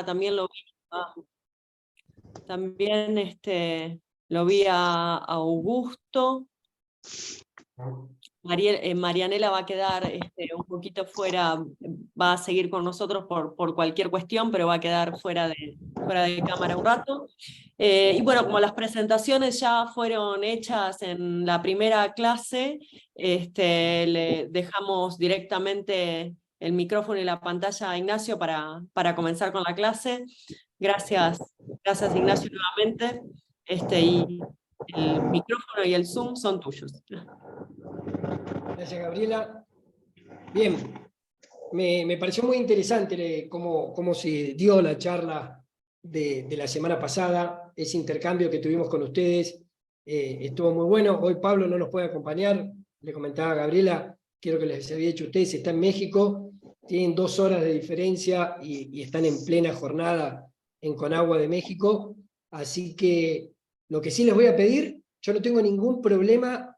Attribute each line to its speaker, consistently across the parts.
Speaker 1: también lo vi, también lo vi a Augusto. Marianela va a quedar un poquito fuera, va a seguir con nosotros por cualquier cuestión, pero va a quedar fuera de cámara un rato. Y bueno, como las presentaciones ya fueron hechas en la primera clase, le dejamos directamente el micrófono y la pantalla a Ignacio para comenzar con la clase. Gracias Ignacio nuevamente, y el micrófono y el Zoom son tuyos.
Speaker 2: Gracias, Gabriela. Bien, me pareció muy interesante cómo se dio la charla de la semana pasada, ese intercambio que tuvimos con ustedes, estuvo muy bueno. Hoy Pablo no nos puede acompañar, le comentaba a Gabriela, quiero que les había dicho a ustedes, está en México, tienen 2 horas de diferencia y están en plena jornada en Conagua de México, así que lo que sí les voy a pedir, yo no tengo ningún problema.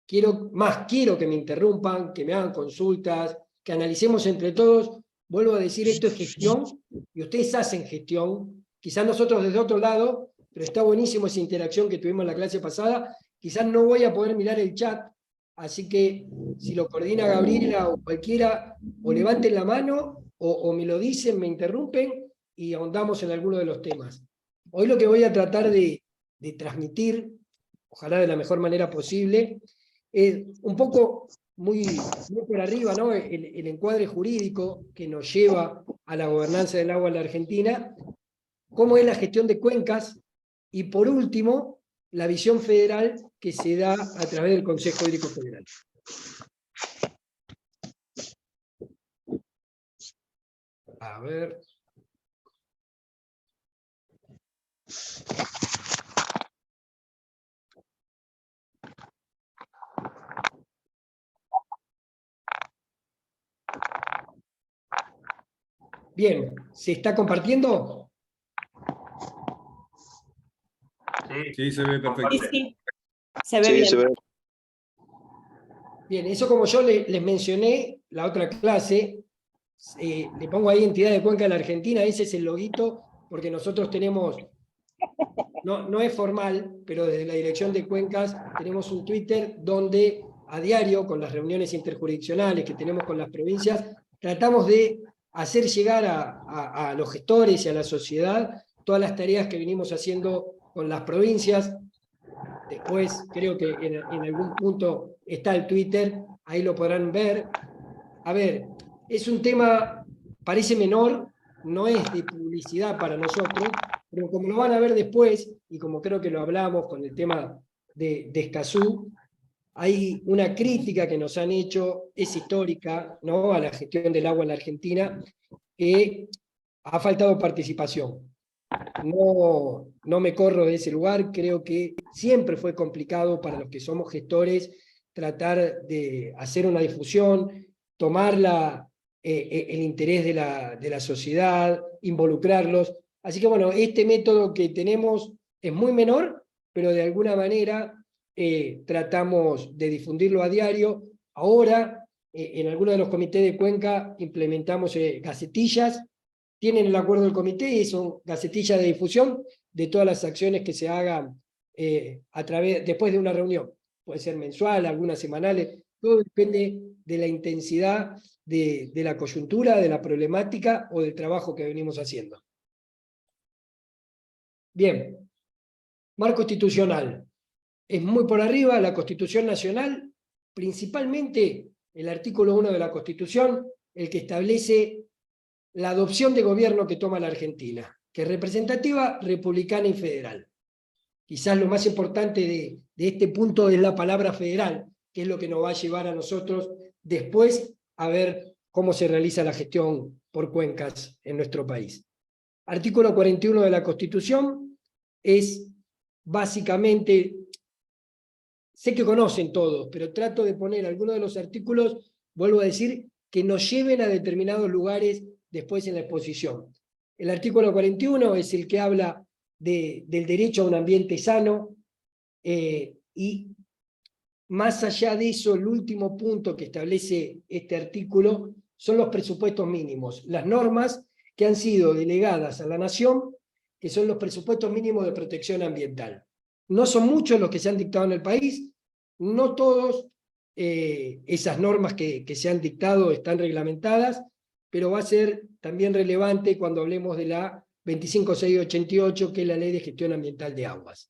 Speaker 2: Quiero que me interrumpan, que me hagan consultas, que analicemos entre todos. Vuelvo a decir, esto es gestión, y ustedes hacen gestión. Quizás nosotros desde otro lado, pero está buenísimo esa interacción que tuvimos en la clase pasada. Quizás no voy a poder mirar el chat, así que si lo coordina Gabriela o cualquiera, o levanten la mano, o me lo dicen, me interrumpen, y ahondamos en alguno de los temas. Hoy lo que voy a tratar de transmitir, ojalá de la mejor manera posible, un poco muy por arriba, ¿no? El encuadre jurídico que nos lleva a la gobernanza del agua en la Argentina, cómo es la gestión de cuencas, y por último, la visión federal que se da a través del Consejo Hídrico Federal. A ver. Bien, ¿se está compartiendo?
Speaker 3: Sí, se ve perfecto.
Speaker 1: Sí, se ve bien.
Speaker 4: Se ve.
Speaker 2: Bien, eso como yo les mencioné la otra clase, le pongo ahí Entidad de Cuenca de la Argentina, ese es el loguito, porque nosotros tenemos, no es formal, pero desde la Dirección de Cuencas tenemos un Twitter donde a diario, con las reuniones interjurisdiccionales que tenemos con las provincias, tratamos de hacer llegar a los gestores y a la sociedad todas las tareas que venimos haciendo con las provincias. Después creo que en algún punto está el Twitter, ahí lo podrán ver. A ver, es un tema, parece menor, no es de publicidad para nosotros, pero como lo van a ver después, y como creo que lo hablamos con el tema de Escazú, hay una crítica que nos han hecho, es histórica, ¿no?, a la gestión del agua en la Argentina, que ha faltado participación. No me corro de ese lugar, creo que siempre fue complicado para los que somos gestores tratar de hacer una difusión, tomar el interés de la sociedad, involucrarlos. Así que bueno, este método que tenemos es muy menor, pero de alguna manera tratamos de difundirlo a diario. Ahora, en algunos de los comités de Cuenca implementamos gacetillas. Tienen el acuerdo del comité y son gacetillas de difusión de todas las acciones que se hagan después de una reunión. Puede ser mensual, algunas semanales, todo depende de la intensidad de la coyuntura, de la problemática o del trabajo que venimos haciendo. Bien, marco institucional. Es muy por arriba la Constitución Nacional, principalmente el artículo 1 de la Constitución, el que establece la adopción de gobierno que toma la Argentina, que es representativa, republicana y federal. Quizás lo más importante de este punto es la palabra federal, que es lo que nos va a llevar a nosotros después a ver cómo se realiza la gestión por cuencas en nuestro país. Artículo 41 de la Constitución es básicamente, sé que conocen todos, pero trato de poner algunos de los artículos, vuelvo a decir, que nos lleven a determinados lugares después en la exposición. El artículo 41 es el que habla del derecho a un ambiente sano, y más allá de eso, el último punto que establece este artículo son los presupuestos mínimos, las normas que han sido delegadas a la Nación, que son los presupuestos mínimos de protección ambiental. No son muchos los que se han dictado en el país, no todos esas normas que se han dictado están reglamentadas, pero va a ser también relevante cuando hablemos de la 25688, que es la Ley de Gestión Ambiental de Aguas.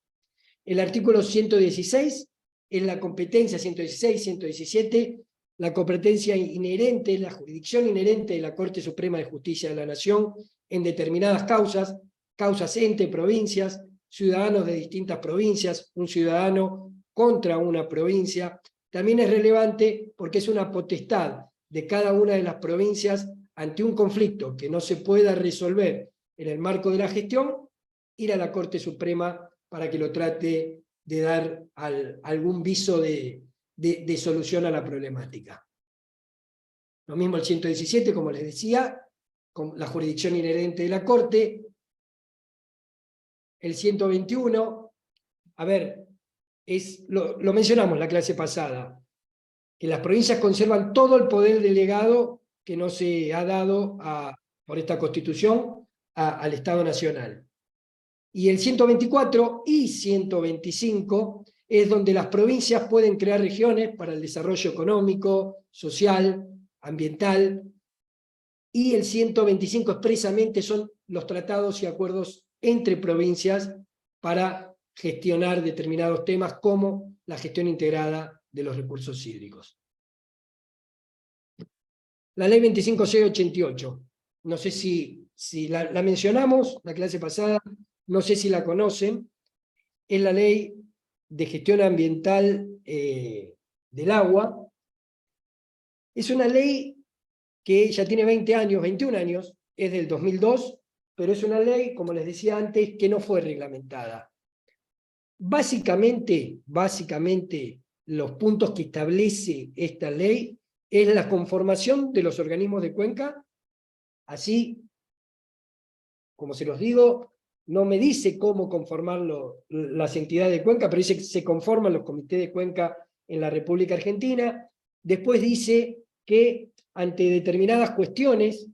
Speaker 2: El artículo 116 es la competencia, 116, 117, la competencia inherente, la jurisdicción inherente de la Corte Suprema de Justicia de la Nación en determinadas causas entre provincias, ciudadanos de distintas provincias, un ciudadano contra una provincia. También es relevante porque es una potestad de cada una de las provincias ante un conflicto que no se pueda resolver en el marco de la gestión, ir a la Corte Suprema para que lo trate de dar algún viso de solución a la problemática. Lo mismo el 117, como les decía, con la jurisdicción inherente de la Corte. El 121, a ver, lo mencionamos la clase pasada, que las provincias conservan todo el poder delegado que no se ha dado por esta Constitución al Estado Nacional. Y el 124 y 125 es donde las provincias pueden crear regiones para el desarrollo económico, social, ambiental, y el 125 expresamente son los tratados y acuerdos entre provincias para gestionar determinados temas como la gestión integrada de los recursos hídricos. La ley 25688, no sé si la mencionamos la clase pasada, no sé si la conocen, es la ley de gestión ambiental del agua. Es una ley que ya tiene 20 años, 21 años, es del 2002, pero es una ley, como les decía antes, que no fue reglamentada. Básicamente, los puntos que establece esta ley es la conformación de los organismos de cuenca, así, como se los digo, no me dice cómo conformar las entidades de cuenca, pero dice que se conforman los comités de cuenca en la República Argentina. Después dice que ante determinadas cuestiones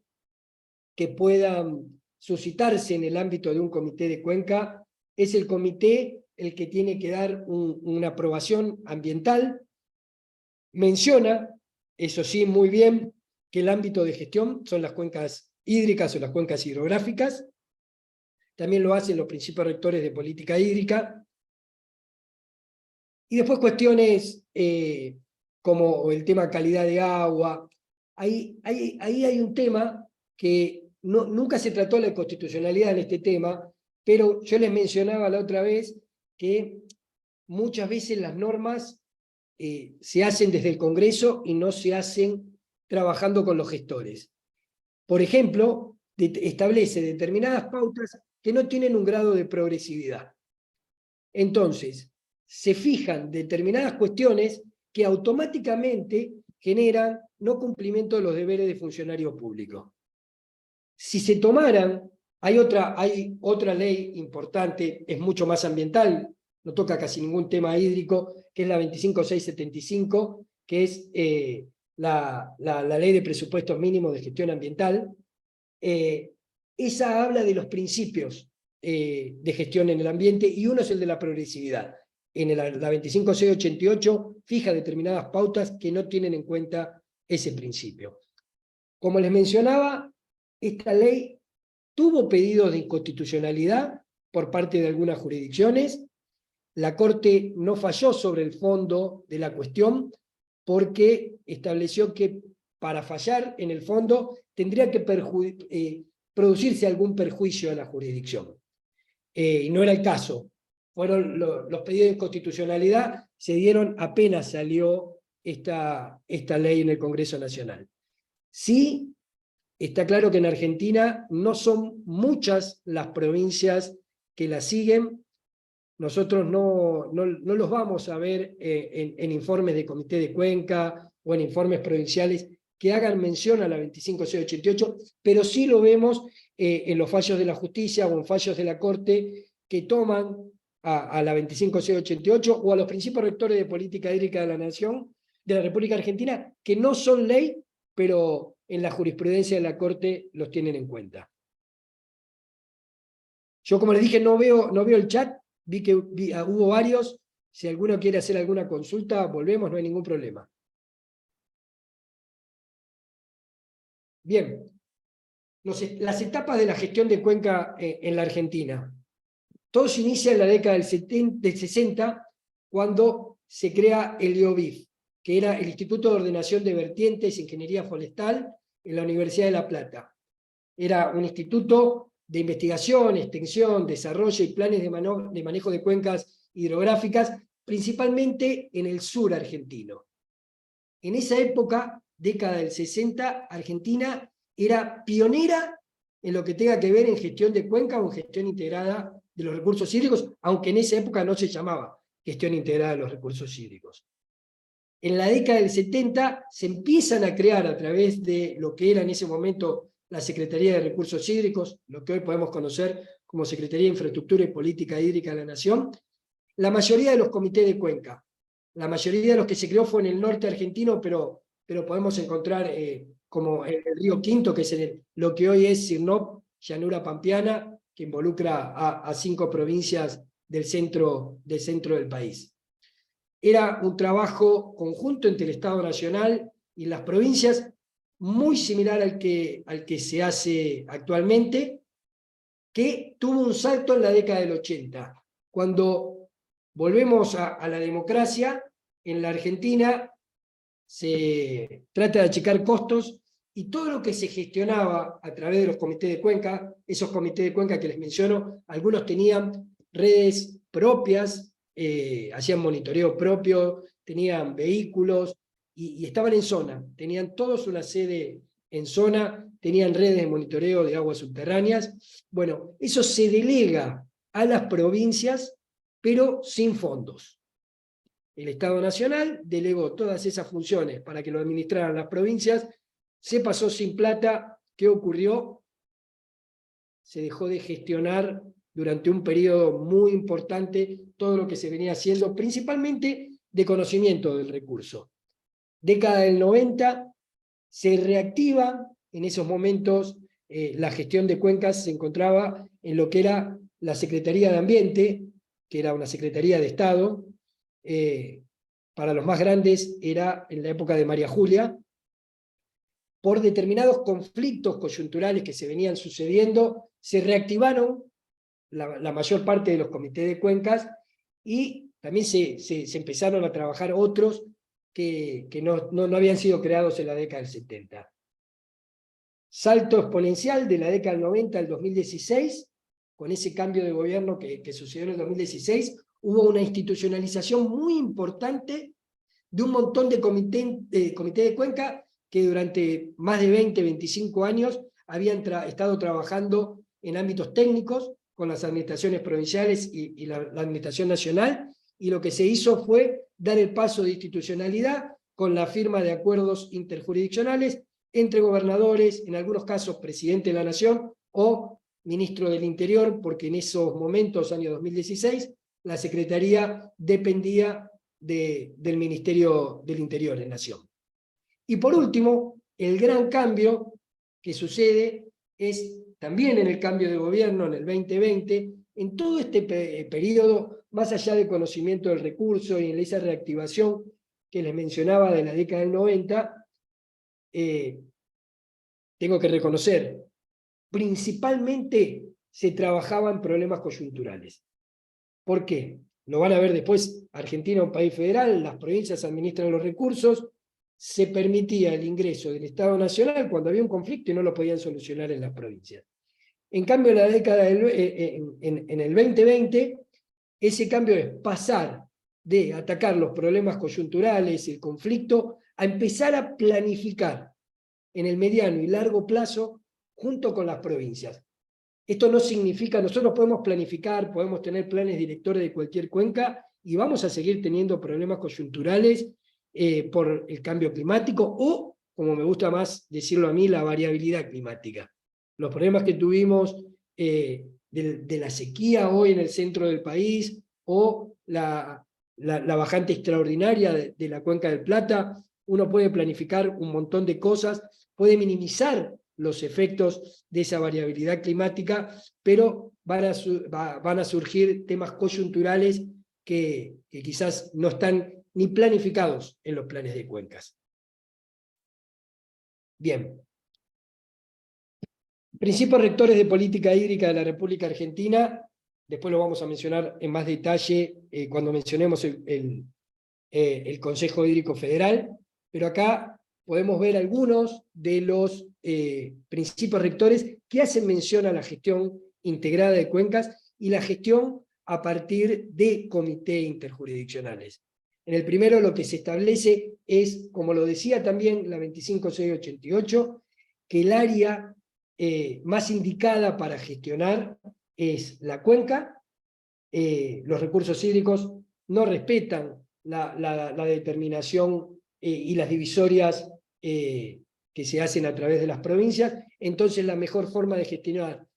Speaker 2: que puedan suscitarse en el ámbito de un comité de cuenca, es el comité el que tiene que dar una aprobación ambiental. Menciona, eso sí, muy bien, que el ámbito de gestión son las cuencas hídricas o las cuencas hidrográficas. También lo hacen los principios rectores de política hídrica. Y después cuestiones como el tema calidad de agua. Ahí hay un tema que nunca se trató la constitucionalidad en este tema, pero yo les mencionaba la otra vez que muchas veces las normas se hacen desde el Congreso y no se hacen trabajando con los gestores. Por ejemplo, establece determinadas pautas que no tienen un grado de progresividad. Entonces, se fijan determinadas cuestiones que automáticamente generan no cumplimiento de los deberes de funcionario público. Si se tomaran, hay otra ley importante, es mucho más ambiental, no toca casi ningún tema hídrico, que es la 25675, que es la ley de presupuestos mínimos de gestión ambiental. Esa habla de los principios de gestión en el ambiente, y uno es el de la progresividad. La 25688 fija determinadas pautas que no tienen en cuenta ese principio. Como les mencionaba, esta ley tuvo pedidos de inconstitucionalidad por parte de algunas jurisdicciones. La Corte no falló sobre el fondo de la cuestión porque estableció que para fallar en el fondo tendría que producirse algún perjuicio a la jurisdicción. Y no era el caso. Fueron los pedidos de inconstitucionalidad se dieron apenas salió esta ley en el Congreso Nacional. Sí, está claro que en Argentina no son muchas las provincias que la siguen. Nosotros no los vamos a ver en informes de comité de cuenca o en informes provinciales que hagan mención a la 25688, pero sí lo vemos en los fallos de la justicia o en fallos de la Corte que toman a la 25688 o a los principios rectores de política hídrica de la Nación, de la República Argentina, que no son ley, pero en la jurisprudencia de la Corte los tienen en cuenta. Yo, como les dije, no veo el chat, vi que hubo varios. Si alguno quiere hacer alguna consulta, volvemos, no hay ningún problema. Bien. Las etapas de la gestión de cuenca en la Argentina. Todo se inicia en la década del 60, cuando se crea el IOBIF, que era el Instituto de Ordenación de Vertientes e Ingeniería Forestal en la Universidad de La Plata. Era un instituto de investigación, extensión, desarrollo y planes de manejo de cuencas hidrográficas, principalmente en el sur argentino. En esa época, década del 60, Argentina era pionera en lo que tenga que ver en gestión de cuenca o en gestión integrada de los recursos hídricos, aunque en esa época no se llamaba gestión integrada de los recursos hídricos. En la década del 70 se empiezan a crear, a través de lo que era en ese momento la Secretaría de Recursos Hídricos, lo que hoy podemos conocer como Secretaría de Infraestructura y Política Hídrica de la Nación, la mayoría de los comités de cuenca. La mayoría de los que se creó fue en el norte argentino, pero podemos encontrar como el río Quinto, que es lo que hoy es Sinop, llanura pampeana, que involucra a 5 provincias del centro del país. Era un trabajo conjunto entre el Estado Nacional y las provincias, muy similar al que se hace actualmente, que tuvo un salto en la década del 80, cuando volvemos a la democracia. En la Argentina se trata de achicar costos, y todo lo que se gestionaba a través de los comités de cuenca, esos comités de cuenca que les menciono, algunos tenían redes propias, hacían monitoreo propio, tenían vehículos, y estaban en zona, tenían todos una sede en zona, tenían redes de monitoreo de aguas subterráneas. Bueno, eso se delega a las provincias, pero sin fondos. El Estado Nacional delegó todas esas funciones para que lo administraran las provincias, se pasó sin plata. ¿Qué ocurrió? Se dejó de gestionar durante un periodo muy importante todo lo que se venía haciendo, principalmente de conocimiento del recurso. Década del 90, se reactiva. En esos momentos la gestión de cuencas se encontraba en lo que era la Secretaría de Ambiente, que era una Secretaría de Estado. Para los más grandes era en la época de María Julia. Por determinados conflictos coyunturales que se venían sucediendo, se reactivaron la mayor parte de los comités de cuencas, y también se empezaron a trabajar otros que no habían sido creados en la década del 70. Salto exponencial de la década del 90 al 2016, con ese cambio de gobierno que sucedió en el 2016, hubo una institucionalización muy importante de un montón de comité de cuenca que durante más de 20, 25 años habían estado trabajando en ámbitos técnicos con las administraciones provinciales y la administración nacional, y lo que se hizo fue dar el paso de institucionalidad con la firma de acuerdos interjurisdiccionales entre gobernadores, en algunos casos presidente de la Nación o ministro del Interior, porque en esos momentos, año 2016, la Secretaría dependía del Ministerio del Interior en Nación. Y por último, el gran cambio que sucede es también en el cambio de gobierno en el 2020, en todo este periodo, más allá del conocimiento del recurso y en esa reactivación que les mencionaba de la década del 90, tengo que reconocer, principalmente se trabajaban problemas coyunturales. ¿Por qué? Lo van a ver después. Argentina es un país federal, las provincias administran los recursos, se permitía el ingreso del Estado Nacional cuando había un conflicto y no lo podían solucionar en las provincias. En cambio, en la década en el 2020, ese cambio es pasar de atacar los problemas coyunturales, el conflicto, a empezar a planificar en el mediano y largo plazo junto con las provincias. Esto no significa, nosotros podemos planificar, podemos tener planes directores de cualquier cuenca, y vamos a seguir teniendo problemas coyunturales por el cambio climático, o, como me gusta más decirlo a mí, la variabilidad climática. Los problemas que tuvimos de la sequía hoy en el centro del país, o la bajante extraordinaria de la Cuenca del Plata, uno puede planificar un montón de cosas, puede minimizar los efectos de esa variabilidad climática, pero van a surgir temas coyunturales que quizás no están ni planificados en los planes de cuencas. Bien. Principios rectores de política hídrica de la República Argentina, después lo vamos a mencionar en más detalle cuando mencionemos el Consejo Hídrico Federal, pero acá podemos ver algunos de los principios rectores que hacen mención a la gestión integrada de cuencas y la gestión a partir de comités interjurisdiccionales. En el primero lo que se establece es, como lo decía también la 25688, que el área más indicada para gestionar es la cuenca. Los recursos hídricos no respetan la determinación y las divisorias que se hacen a través de las provincias, entonces la mejor forma de gestionar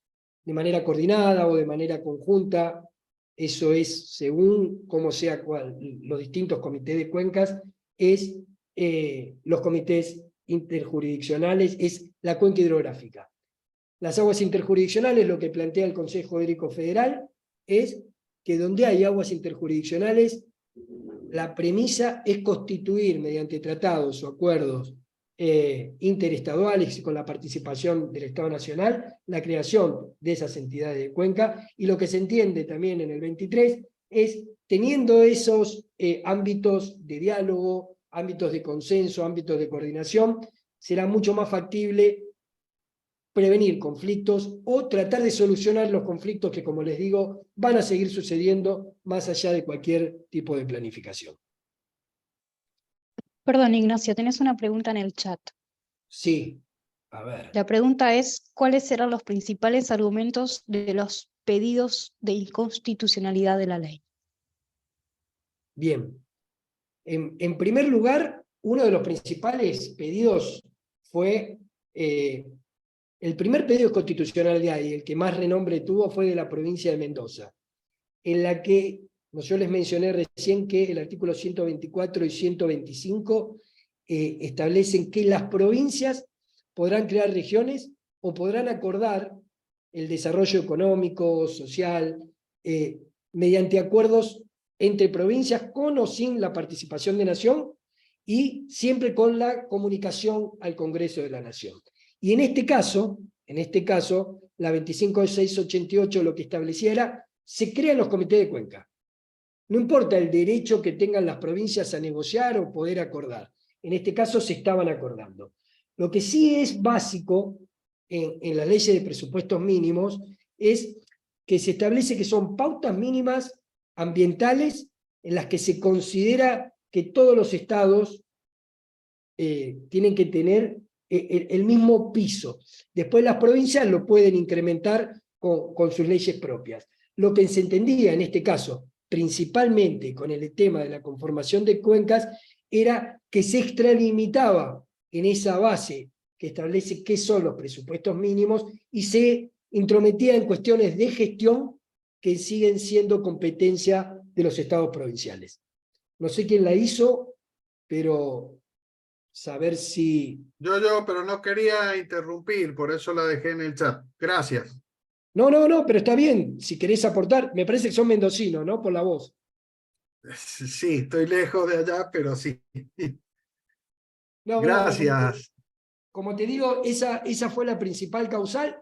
Speaker 2: de manera coordinada o de manera conjunta, eso es según cómo sea los distintos comités de cuencas, es los comités interjurisdiccionales, es la cuenca hidrográfica. Las aguas interjurisdiccionales, lo que plantea el Consejo Hídrico Federal, es que donde hay aguas interjurisdiccionales, la premisa es constituir mediante tratados o acuerdos interestaduales con la participación del Estado Nacional, la creación de esas entidades de cuenca, y lo que se entiende también en el 23 es, teniendo esos ámbitos de diálogo, ámbitos de consenso, ámbitos de coordinación, será mucho más factible prevenir conflictos o tratar de solucionar los conflictos que, como les digo, van a seguir sucediendo más allá de cualquier tipo de planificación.
Speaker 4: Perdón, Ignacio, tenés una pregunta en el chat.
Speaker 2: Sí, a ver.
Speaker 4: La pregunta es, ¿cuáles serán los principales argumentos de los pedidos de inconstitucionalidad de la ley?
Speaker 2: Bien. En primer lugar, uno de los principales pedidos fue, el primer pedido de constitucionalidad y el que más renombre tuvo fue de la provincia de Mendoza, en la que, yo les mencioné recién que el artículo 124 y 125 establecen que las provincias podrán crear regiones o podrán acordar el desarrollo económico, social, mediante acuerdos entre provincias con o sin la participación de Nación y siempre con la comunicación al Congreso de la Nación. Y en este caso, la 25688 lo que establecía era, se crean los comités de cuenca. No importa el derecho que tengan las provincias a negociar o poder acordar. En este caso se estaban acordando. Lo que sí es básico en las leyes de presupuestos mínimos es que se establece que son pautas mínimas ambientales en las que se considera que todos los estados tienen que tener el mismo piso. Después las provincias lo pueden incrementar con sus leyes propias. Lo que se entendía en este caso, principalmente con el tema de la conformación de cuencas, era que se extralimitaba en esa base que establece qué son los presupuestos mínimos y se intrometía en cuestiones de gestión que siguen siendo competencia de los estados provinciales. No sé quién la hizo, pero saber si...
Speaker 5: Yo, pero no quería interrumpir, por eso la dejé en el chat. Gracias.
Speaker 2: No, pero está bien, si querés aportar, me parece que son mendocinos, ¿no? Por la voz.
Speaker 5: Sí, estoy lejos de allá, pero sí.
Speaker 2: No,
Speaker 5: gracias.
Speaker 2: Como te digo, esa fue la principal causal.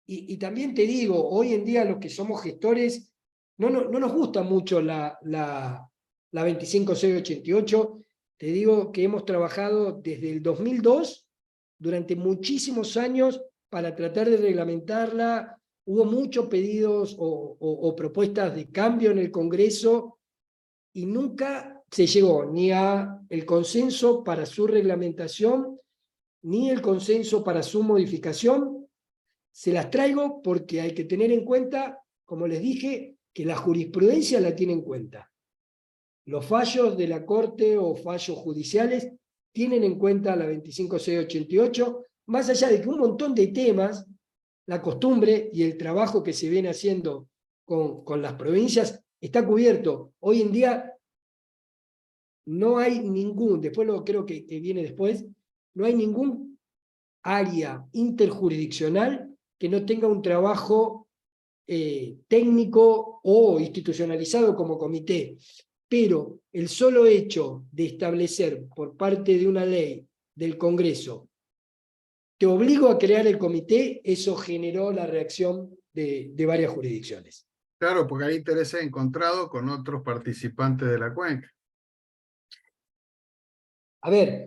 Speaker 2: Y también te digo, hoy en día los que somos gestores, no nos gusta mucho la 25688. Te digo que hemos trabajado desde el 2002, durante muchísimos años, para tratar de reglamentarla. Hubo muchos pedidos o propuestas de cambio en el Congreso y nunca se llegó ni a el consenso para su reglamentación, ni el consenso para su modificación. Se las traigo porque hay que tener en cuenta, como les dije, que la jurisprudencia la tiene en cuenta. Los fallos de la Corte o fallos judiciales tienen en cuenta la 25688, más allá de que un montón de temas, la costumbre y el trabajo que se viene haciendo con las provincias está cubierto. Hoy en día no hay ningún, después creo que viene después, no hay ningún área interjurisdiccional que no tenga un trabajo técnico o institucionalizado como comité. Pero el solo hecho de establecer por parte de una ley del Congreso, te obligo a crear el comité, eso generó la reacción de varias jurisdicciones.
Speaker 5: Claro, porque hay intereses encontrados con otros participantes de la cuenca.
Speaker 2: A ver,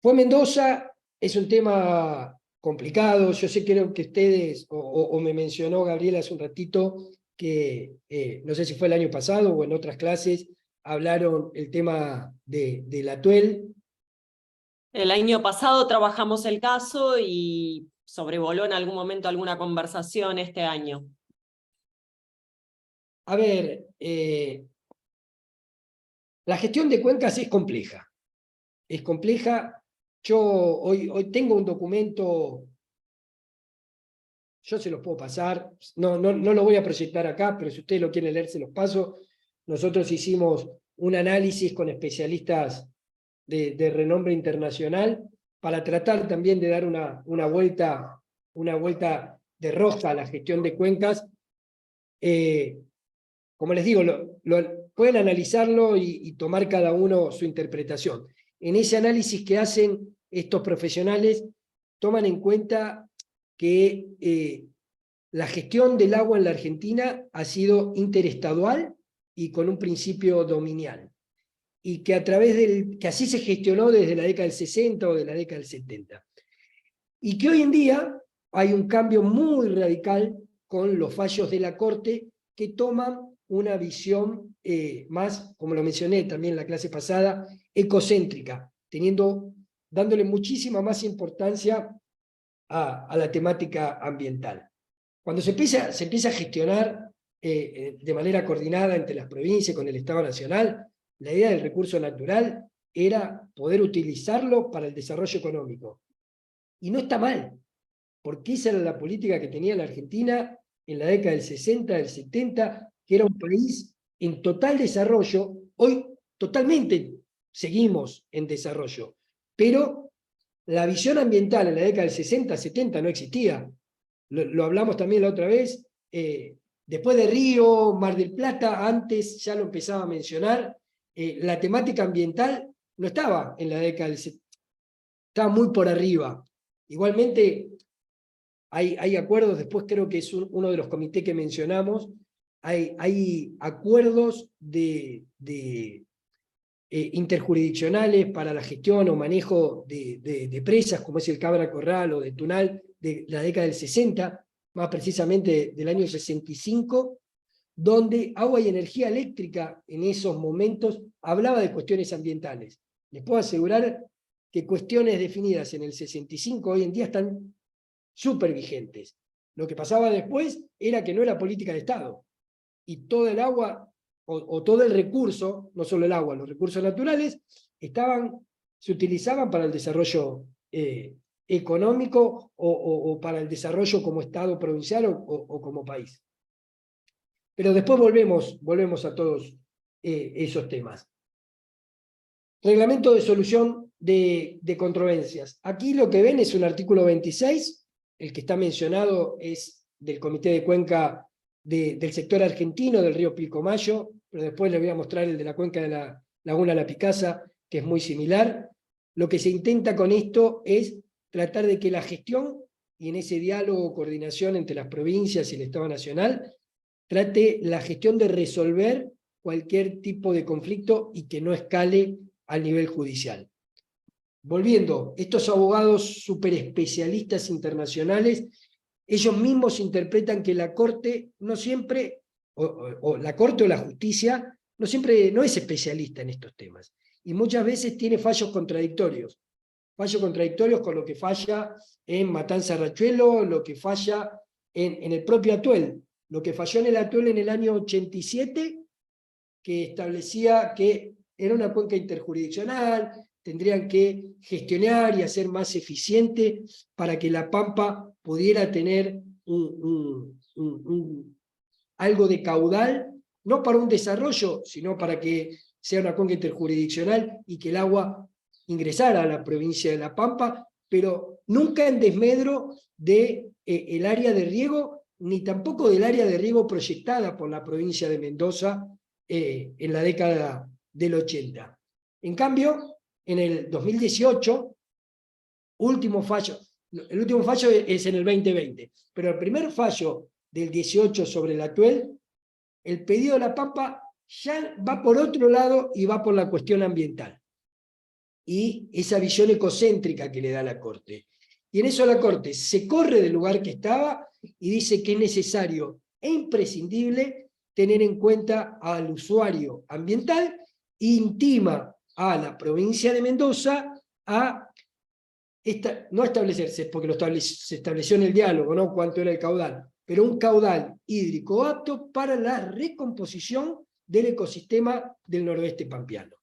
Speaker 2: fue Mendoza, es un tema complicado. Yo sé, creo que ustedes, o me mencionó Gabriela hace un ratito, que no sé si fue el año pasado o en otras clases, hablaron el tema del Atuel.
Speaker 1: El año pasado trabajamos el caso y sobrevoló en algún momento alguna conversación este año.
Speaker 2: A ver, la gestión de cuencas es compleja. Es compleja. Yo hoy tengo un documento, yo se los puedo pasar, no lo voy a proyectar acá, pero si ustedes lo quieren leer, se los paso. Nosotros hicimos un análisis con especialistas de renombre internacional para tratar también de dar una vuelta de rosca a la gestión de cuencas. Como les digo, pueden analizarlo y tomar cada uno su interpretación. En ese análisis que hacen estos profesionales, toman en cuenta que la gestión del agua en la Argentina ha sido interestadual y con un principio dominial, y que que así se gestionó desde la década del 60 o de la década del 70. Y que hoy en día hay un cambio muy radical con los fallos de la Corte que toman una visión más, como lo mencioné también en la clase pasada, ecocéntrica, dándole muchísima más importancia a la temática ambiental. Cuando se empieza a gestionar de manera coordinada entre las provincias con el Estado Nacional, la idea del recurso natural era poder utilizarlo para el desarrollo económico. Y no está mal, porque esa era la política que tenía la Argentina en la década del 60, del 70, que era un país en total desarrollo. Hoy totalmente seguimos en desarrollo, pero la visión ambiental en la década del 60, 70 no existía. Lo hablamos también la otra vez. Después de Río, Mar del Plata, antes ya lo empezaba a mencionar, la temática ambiental no estaba en la década del 70, estaba muy por arriba. Igualmente, hay acuerdos, después creo que es uno de los comités que mencionamos, hay acuerdos interjurisdiccionales para la gestión o manejo de presas, como es el Cabra Corral o de Tunal, de la década del 60, más precisamente del año 65, donde Agua y Energía Eléctrica en esos momentos hablaba de cuestiones ambientales. Les puedo asegurar que cuestiones definidas en el 65 hoy en día están súper vigentes. Lo que pasaba después era que no era política de Estado, y todo el agua o todo el recurso, no solo el agua, los recursos naturales, se utilizaban para el desarrollo económico o para el desarrollo como Estado provincial o como país. Pero después volvemos a todos esos temas. Reglamento de solución de controversias. Aquí lo que ven es un artículo 26, el que está mencionado es del Comité de Cuenca del sector argentino, del río Pilcomayo, pero después les voy a mostrar el de la cuenca de la Laguna La Picasa, que es muy similar. Lo que se intenta con esto es tratar de que la gestión, y en ese diálogo o coordinación entre las provincias y el Estado Nacional, trate la gestión de resolver cualquier tipo de conflicto y que no escale al nivel judicial. Volviendo, estos abogados super especialistas internacionales, ellos mismos interpretan que la Corte no siempre, o la Corte o la justicia, no es especialista en estos temas. Y muchas veces tiene fallos contradictorios con lo que falla en Matanza Rachuelo, lo que falla en el propio Atuel. Lo que falló en el Atuel en el año 87, que establecía que era una cuenca interjurisdiccional, tendrían que gestionar y hacer más eficiente para que la Pampa pudiera tener algo de caudal, no para un desarrollo, sino para que sea una cuenca interjurisdiccional y que el agua ingresara a la provincia de La Pampa, pero nunca en desmedro de el área de riego, ni tampoco del área de riego proyectada por la provincia de Mendoza en la década del 80. En cambio, en el 2018, el último fallo es en el 2020, pero el primer fallo del 18 sobre la Atuel, el pedido de La Pampa ya va por otro lado y va por la cuestión ambiental. Y esa visión ecocéntrica que le da la Corte. Y en eso la Corte se corre del lugar que estaba y dice que es necesario e imprescindible tener en cuenta al usuario ambiental e intima a la provincia de Mendoza a no establecerse, porque se estableció en el diálogo, ¿no?, cuánto era el caudal, pero un caudal hídrico apto para la recomposición del ecosistema del noroeste pampeano.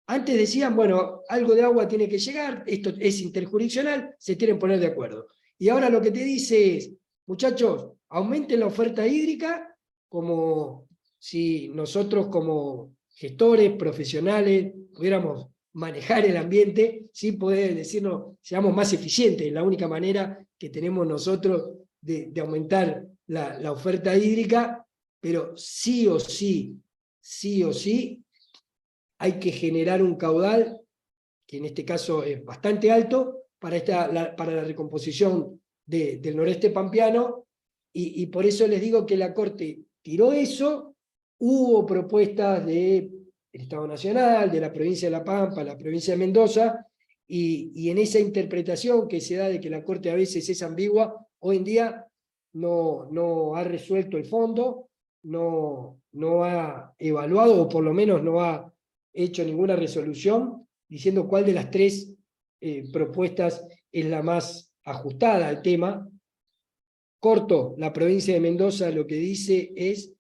Speaker 2: Antes decían, bueno, algo de agua tiene que llegar, esto es interjurisdiccional, se tienen que poner de acuerdo. Y ahora lo que te dice es, muchachos, aumenten la oferta hídrica, como si nosotros como gestores, profesionales, pudiéramos manejar el ambiente, sí poder decirnos, seamos más eficientes, es la única manera que tenemos nosotros de aumentar la oferta hídrica, pero sí o sí, hay que generar un caudal, que en este caso es bastante alto, para la recomposición del noreste pampeano, y por eso les digo que la Corte tiró eso. Hubo propuestas del Estado Nacional, de la provincia de La Pampa, la provincia de Mendoza, y en esa interpretación que se da de que la Corte a veces es ambigua, hoy en día no ha resuelto el fondo, no ha evaluado, o por lo menos no ha hecho ninguna resolución diciendo cuál de las tres propuestas es la más ajustada al tema. Corto, la provincia de Mendoza lo que dice es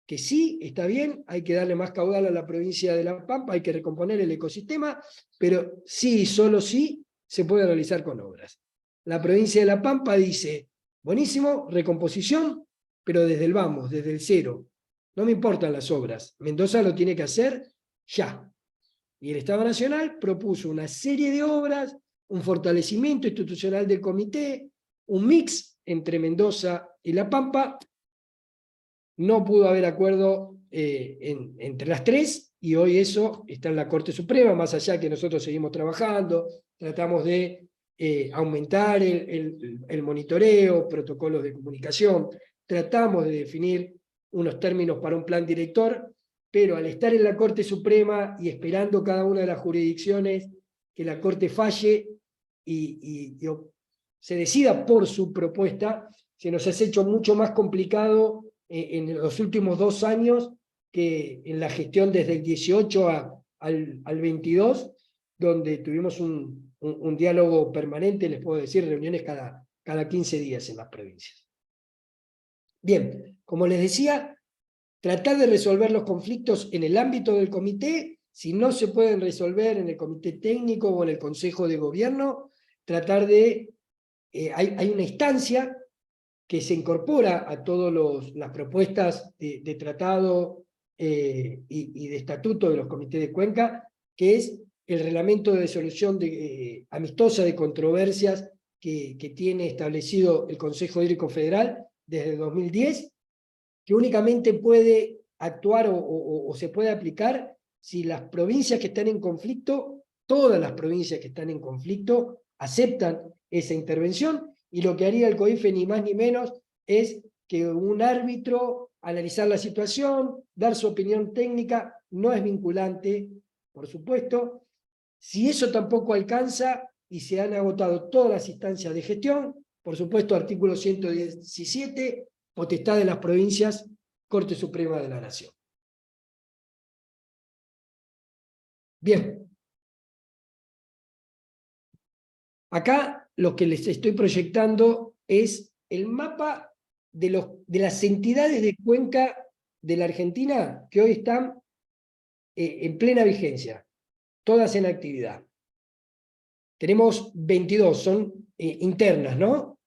Speaker 2: que sí, está bien, hay que darle más caudal a la provincia de La Pampa, hay que recomponer el ecosistema, pero sí, solo sí, se puede realizar con obras. La provincia de La Pampa dice, buenísimo, recomposición, pero desde el vamos, desde el cero. No me importan las obras, Mendoza lo tiene que hacer ya. Y el Estado Nacional propuso una serie de obras, un fortalecimiento institucional del comité, un mix entre Mendoza y La Pampa. No pudo haber acuerdo entre las tres, y hoy eso está en la Corte Suprema, más allá que nosotros seguimos trabajando, tratamos de aumentar el monitoreo, protocolos de comunicación, tratamos de definir unos términos para un plan director, pero al estar en la Corte Suprema y esperando cada una de las jurisdicciones que la Corte falle y se decida por su propuesta, se nos ha hecho mucho más complicado en los últimos 2 años que en la gestión desde el 18 al 22, donde tuvimos un diálogo permanente, les puedo decir, reuniones cada 15 días en las provincias. Bien, como les decía, tratar de resolver los conflictos en el ámbito del comité, si no se pueden resolver en el comité técnico o en el consejo de gobierno, tratar de... hay una instancia que se incorpora a todas las propuestas de tratado y de estatuto de los comités de Cuenca, que es el reglamento de solución amistosa de controversias que tiene establecido el Consejo Hídrico Federal desde 2010, que únicamente puede actuar o se puede aplicar si las provincias que están en conflicto, todas las provincias que están en conflicto, aceptan esa intervención, y lo que haría el COIFE ni más ni menos es que un árbitro analizar la situación, dar su opinión técnica, no es vinculante, por supuesto. Si eso tampoco alcanza y se han agotado todas las instancias de gestión, por supuesto, artículo 117, potestad de las provincias, Corte Suprema de la Nación. Bien. Acá lo que les estoy proyectando es el mapa de las entidades de cuenca de la Argentina que hoy están en plena vigencia, todas en actividad. Tenemos 22, son internas, ¿no?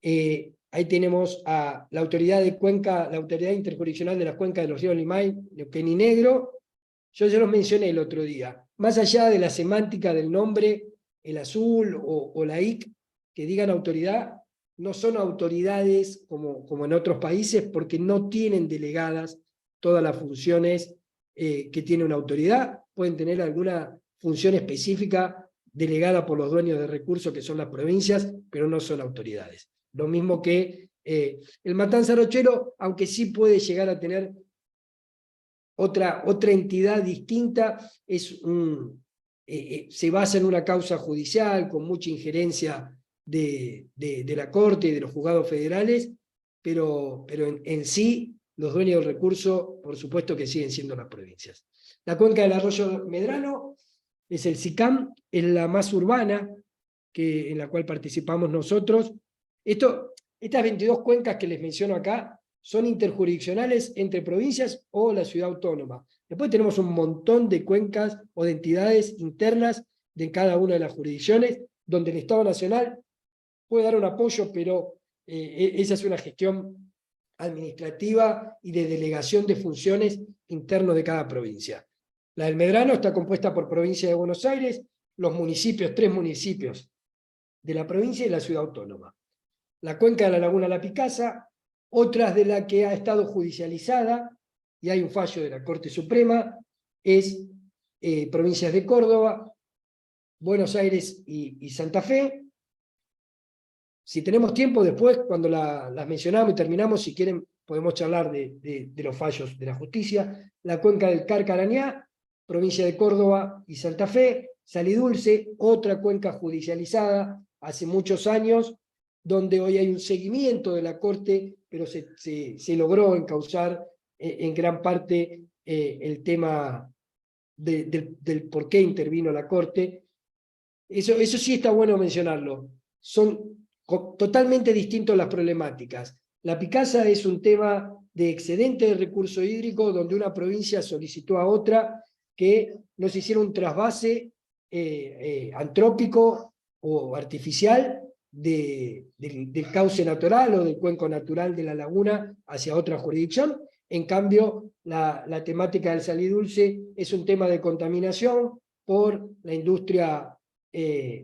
Speaker 2: Ahí tenemos a la autoridad de Cuenca, la autoridad interjurisdiccional de las cuencas de los ríos Limay, Neuquén y Negro. Yo ya los mencioné el otro día. Más allá de la semántica del nombre, el Azul o la IC, que digan autoridad, no son autoridades como en otros países, porque no tienen delegadas todas las funciones que tiene una autoridad. Pueden tener alguna función específica delegada por los dueños de recursos, que son las provincias, pero no son autoridades. Lo mismo que el Matanza Rochero, aunque sí puede llegar a tener otra entidad distinta, se basa en una causa judicial con mucha injerencia de la Corte y de los juzgados federales, pero en sí los dueños del recurso, por supuesto que siguen siendo las provincias. La cuenca del Arroyo Medrano es el SICAM, es la más urbana en la cual participamos nosotros. Estas 22 cuencas que les menciono acá son interjurisdiccionales entre provincias o la ciudad autónoma. Después tenemos un montón de cuencas o de entidades internas de cada una de las jurisdicciones, donde el Estado Nacional puede dar un apoyo, pero esa es una gestión administrativa y de delegación de funciones internos de cada provincia. La del Medrano está compuesta por provincia de Buenos Aires, los municipios, 3 municipios de la provincia y la ciudad autónoma. La cuenca de la Laguna La Picasa, otras de la que ha estado judicializada, y hay un fallo de la Corte Suprema, es provincias de Córdoba, Buenos Aires y Santa Fe. Si tenemos tiempo después, cuando las mencionamos y terminamos, si quieren, podemos charlar de los fallos de la justicia. La cuenca del Carcarañá, provincia de Córdoba y Santa Fe. Salidulce, otra cuenca judicializada hace muchos años, donde hoy hay un seguimiento de la Corte, pero se logró encauzar en gran parte el tema del por qué intervino la Corte. Eso sí está bueno mencionarlo. Son totalmente distintas las problemáticas. La Picasa es un tema de excedente de recurso hídrico, donde una provincia solicitó a otra que nos hiciera un trasvase antrópico o artificial del cauce natural o del cuenco natural de la laguna hacia otra jurisdicción. En cambio, la temática del salidulce es un tema de contaminación por la industria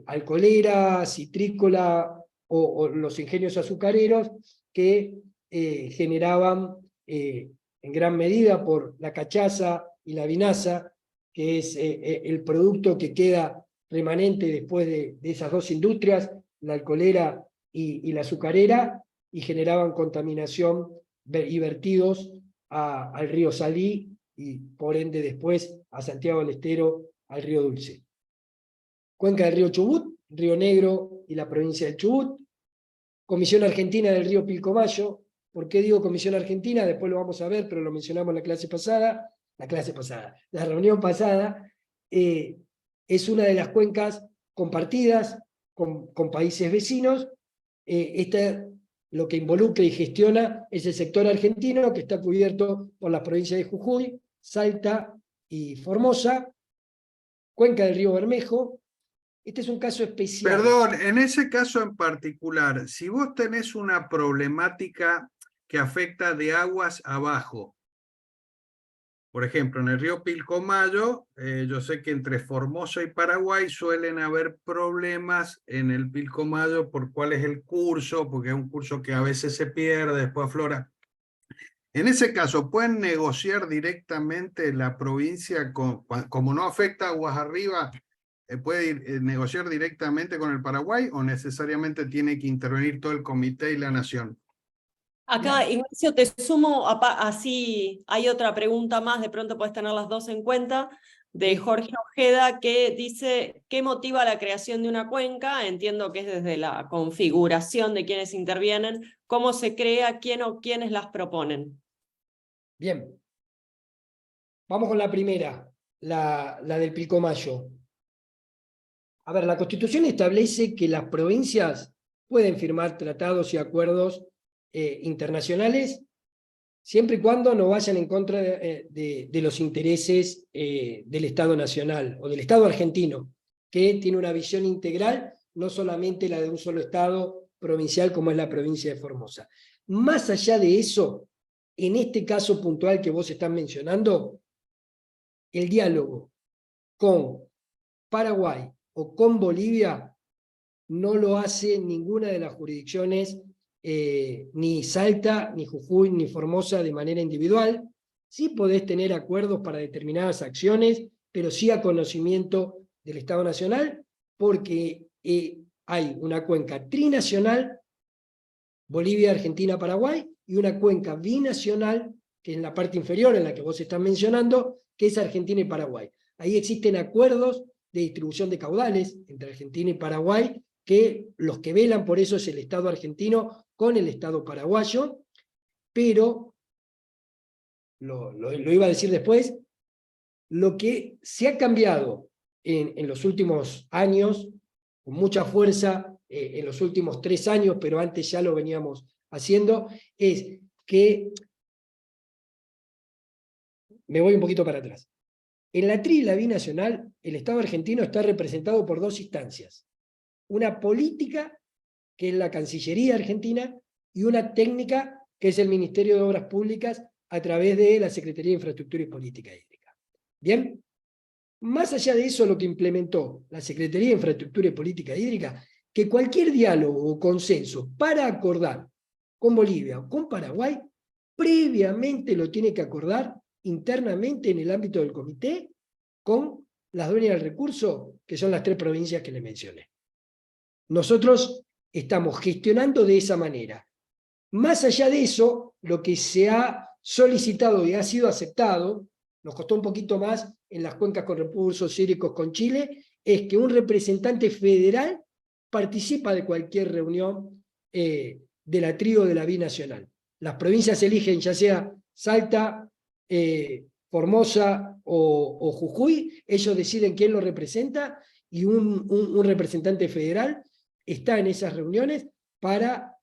Speaker 2: alcoholera, citrícola o los ingenios azucareros, que generaban en gran medida por la cachaza y la vinaza, que es el producto que queda remanente después de esas dos industrias, la alcoholera y la azucarera, y generaban contaminación y vertidos al río Salí, y por ende después a Santiago del Estero, al río Dulce. Cuenca del río Chubut, Río Negro y la provincia de Chubut. Comisión Argentina del río Pilcomayo. ¿Por qué digo Comisión Argentina? Después lo vamos a ver, pero lo mencionamos en la reunión pasada. Es una de las cuencas compartidas con países vecinos. Lo que involucra y gestiona es el sector argentino, que está cubierto por las provincias de Jujuy, Salta y Formosa. Cuenca del río Bermejo. Este es un caso especial.
Speaker 5: Perdón, en ese caso en particular, si vos tenés una problemática que afecta de aguas abajo, por ejemplo, en el río Pilcomayo, yo sé que entre Formosa y Paraguay suelen haber problemas en el Pilcomayo por cuál es el curso, porque es un curso que a veces se pierde, después aflora. En ese caso, ¿pueden negociar directamente la provincia, como no afecta aguas arriba, puede negociar directamente con el Paraguay o necesariamente tiene que intervenir todo el comité y la nación?
Speaker 1: Acá, Ignacio, te sumo, así hay otra pregunta más, de pronto puedes tener las dos en cuenta, de Jorge Ojeda, que dice, ¿qué motiva la creación de una cuenca? Entiendo que es desde la configuración de quienes intervienen. ¿Cómo se crea? ¿Quién o quiénes las proponen?
Speaker 2: Bien. Vamos con la primera, la del Pilcomayo. A ver, la Constitución establece que las provincias pueden firmar tratados y acuerdos internacionales, siempre y cuando no vayan en contra de los intereses del Estado Nacional o del Estado argentino, que tiene una visión integral, no solamente la de un solo Estado provincial como es la provincia de Formosa. Más allá de eso, en este caso puntual que vos estás mencionando, el diálogo con Paraguay o con Bolivia, no lo hace ninguna de las jurisdicciones, ni Salta, ni Jujuy, ni Formosa de manera individual. Sí podés tener acuerdos para determinadas acciones, pero sí a conocimiento del Estado Nacional, porque hay una cuenca trinacional, Bolivia, Argentina, Paraguay, y una cuenca binacional, que es en la parte inferior, en la que vos estás mencionando, que es Argentina y Paraguay. Ahí existen acuerdos de distribución de caudales entre Argentina y Paraguay, que los que velan por eso es el Estado argentino con el Estado paraguayo, pero, lo iba a decir después, lo que se ha cambiado en los últimos años, con mucha fuerza, en los últimos 3 años, pero antes ya lo veníamos haciendo, es que, me voy un poquito para atrás, en la tri y la binacional, el Estado argentino está representado por 2 instancias. Una política, que es la Cancillería Argentina, y una técnica, que es el Ministerio de Obras Públicas, a través de la Secretaría de Infraestructura y Política Hídrica. ¿Bien? Más allá de eso, lo que implementó la Secretaría de Infraestructura y Política Hídrica, que cualquier diálogo o consenso para acordar con Bolivia o con Paraguay, previamente lo tiene que acordar internamente en el ámbito del comité con las dueñas del recurso, que son las 3 provincias que le mencioné. Nosotros estamos gestionando de esa manera. Más allá de eso, lo que se ha solicitado y ha sido aceptado, nos costó un poquito más en las cuencas con recursos hídricos con Chile, es que un representante federal participa de cualquier reunión de la tri o de la binacional. Las provincias eligen ya sea Salta, Formosa o Jujuy, ellos deciden quién lo representa, y un representante federal está en esas reuniones para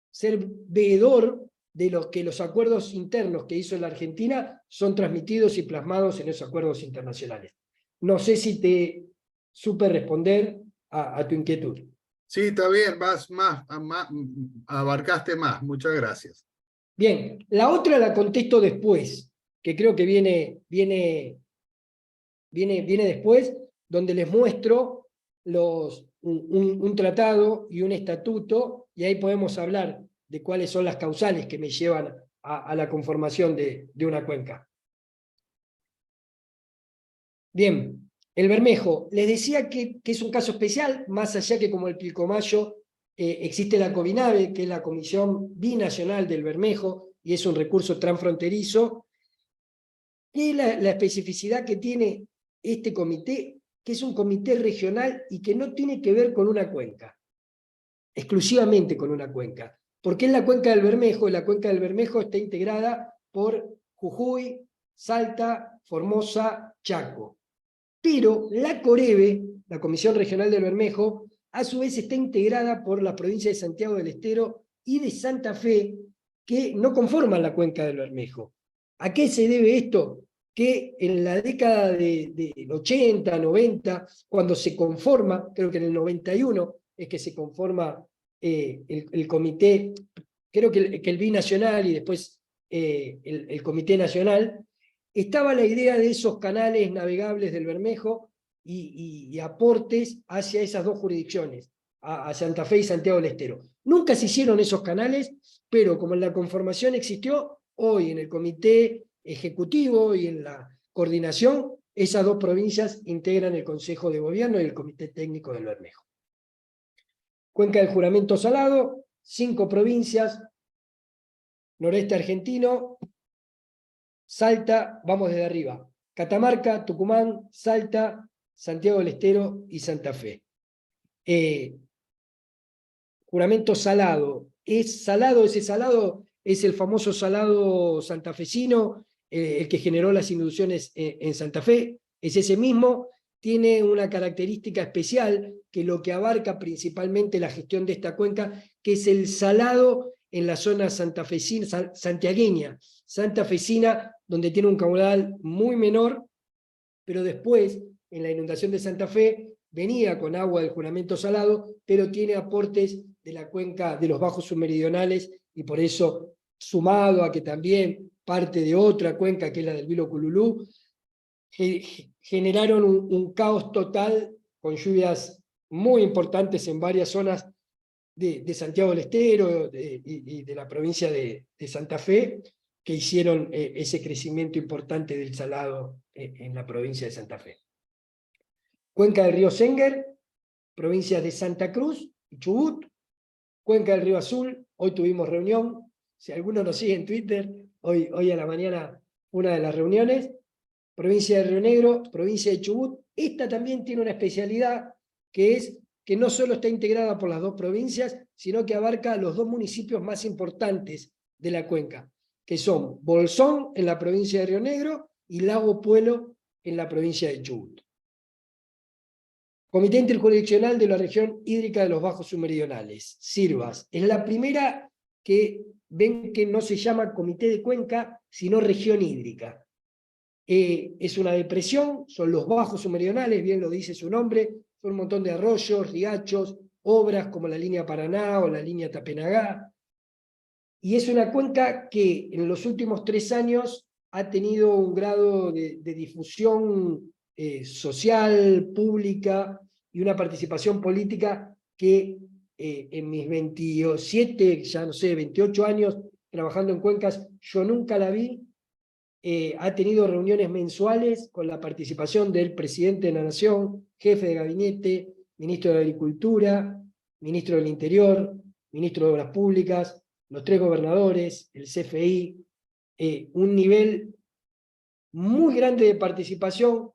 Speaker 2: ser veedor de que los acuerdos internos que hizo la Argentina son transmitidos y plasmados en esos acuerdos internacionales. No sé si te supe responder a tu inquietud.
Speaker 5: Sí, está bien, abarcaste más, muchas gracias.
Speaker 2: Bien, la otra la contesto después, que creo que viene después, donde les muestro un tratado y un estatuto, y ahí podemos hablar de cuáles son las causales que me llevan a la conformación de una cuenca. Bien, el Bermejo. Les decía que es un caso especial, más allá que como el Pilcomayo existe la COBINAVE, que es la Comisión Binacional del Bermejo, y es un recurso transfronterizo. ¿Qué es la especificidad que tiene este comité? Que es un comité regional y que no tiene que ver con una cuenca, exclusivamente con una cuenca. Porque en la cuenca del Bermejo, la cuenca del Bermejo está integrada por Jujuy, Salta, Formosa, Chaco. Pero la COREBE, la Comisión Regional del Bermejo, a su vez está integrada por las provincias de Santiago del Estero y de Santa Fe, que no conforman la cuenca del Bermejo. ¿A qué se debe esto? Que en la década del 80, 90, cuando se conforma, creo que en el 91 es que se conforma el comité, creo que el binacional y después el comité nacional, estaba la idea de esos canales navegables del Bermejo y aportes hacia esas 2 jurisdicciones, a Santa Fe y Santiago del Estero. Nunca se hicieron esos canales, pero como en la conformación existió, hoy en el comité ejecutivo y en la coordinación, esas 2 provincias integran el Consejo de Gobierno y el Comité Técnico del Bermejo. Cuenca del Juramento Salado, 5 provincias, noreste argentino, Salta, vamos desde arriba, Catamarca, Tucumán, Salta, Santiago del Estero y Santa Fe. Juramento salado. ¿Es salado? Ese salado es el famoso salado santafesino, el que generó las inundaciones en Santa Fe, es ese mismo. Tiene una característica especial, que lo que abarca principalmente la gestión de esta cuenca, que es el salado en la zona santafesina, santiagueña, santafesina, donde tiene un caudal muy menor, pero después, en la inundación de Santa Fe, venía con agua del Juramento Salado, pero tiene aportes de la cuenca de los bajos submeridionales, y por eso, sumado a que también parte de otra cuenca, que es la del Vilo Cululú, generaron un caos total con lluvias muy importantes en varias zonas de Santiago del Estero y de la provincia de Santa Fe, que hicieron ese crecimiento importante del salado en la provincia de Santa Fe. Cuenca del río Senguer, provincias de Santa Cruz y Chubut. Cuenca del río Azul, hoy tuvimos reunión. Si alguno nos sigue en Twitter, hoy a la mañana una de las reuniones. Provincia de Río Negro, provincia de Chubut. Esta también tiene una especialidad, que es que no solo está integrada por las dos provincias, sino que abarca los dos municipios más importantes de la cuenca, que son Bolsón, en la provincia de Río Negro, y Lago Puelo, en la provincia de Chubut. Comité Interjurisdiccional de la Región Hídrica de los Bajos Submeridionales, SIRBAS. Es la primera que ven que no se llama Comité de Cuenca, sino Región Hídrica. Es una depresión, son los bajos submeridionales, bien lo dice su nombre, son un montón de arroyos, riachos, obras como la línea Paraná o la línea Tapenagá. Y es una cuenca que en los últimos 3 años ha tenido un grado de difusión social, pública, y una participación política que en mis 27, ya no sé, 28 años trabajando en cuencas, yo nunca la vi. Ha tenido reuniones mensuales con la participación del presidente de la Nación, jefe de gabinete, ministro de Agricultura, ministro del Interior, ministro de Obras Públicas, los 3 gobernadores, el CFI, un nivel muy grande de participación.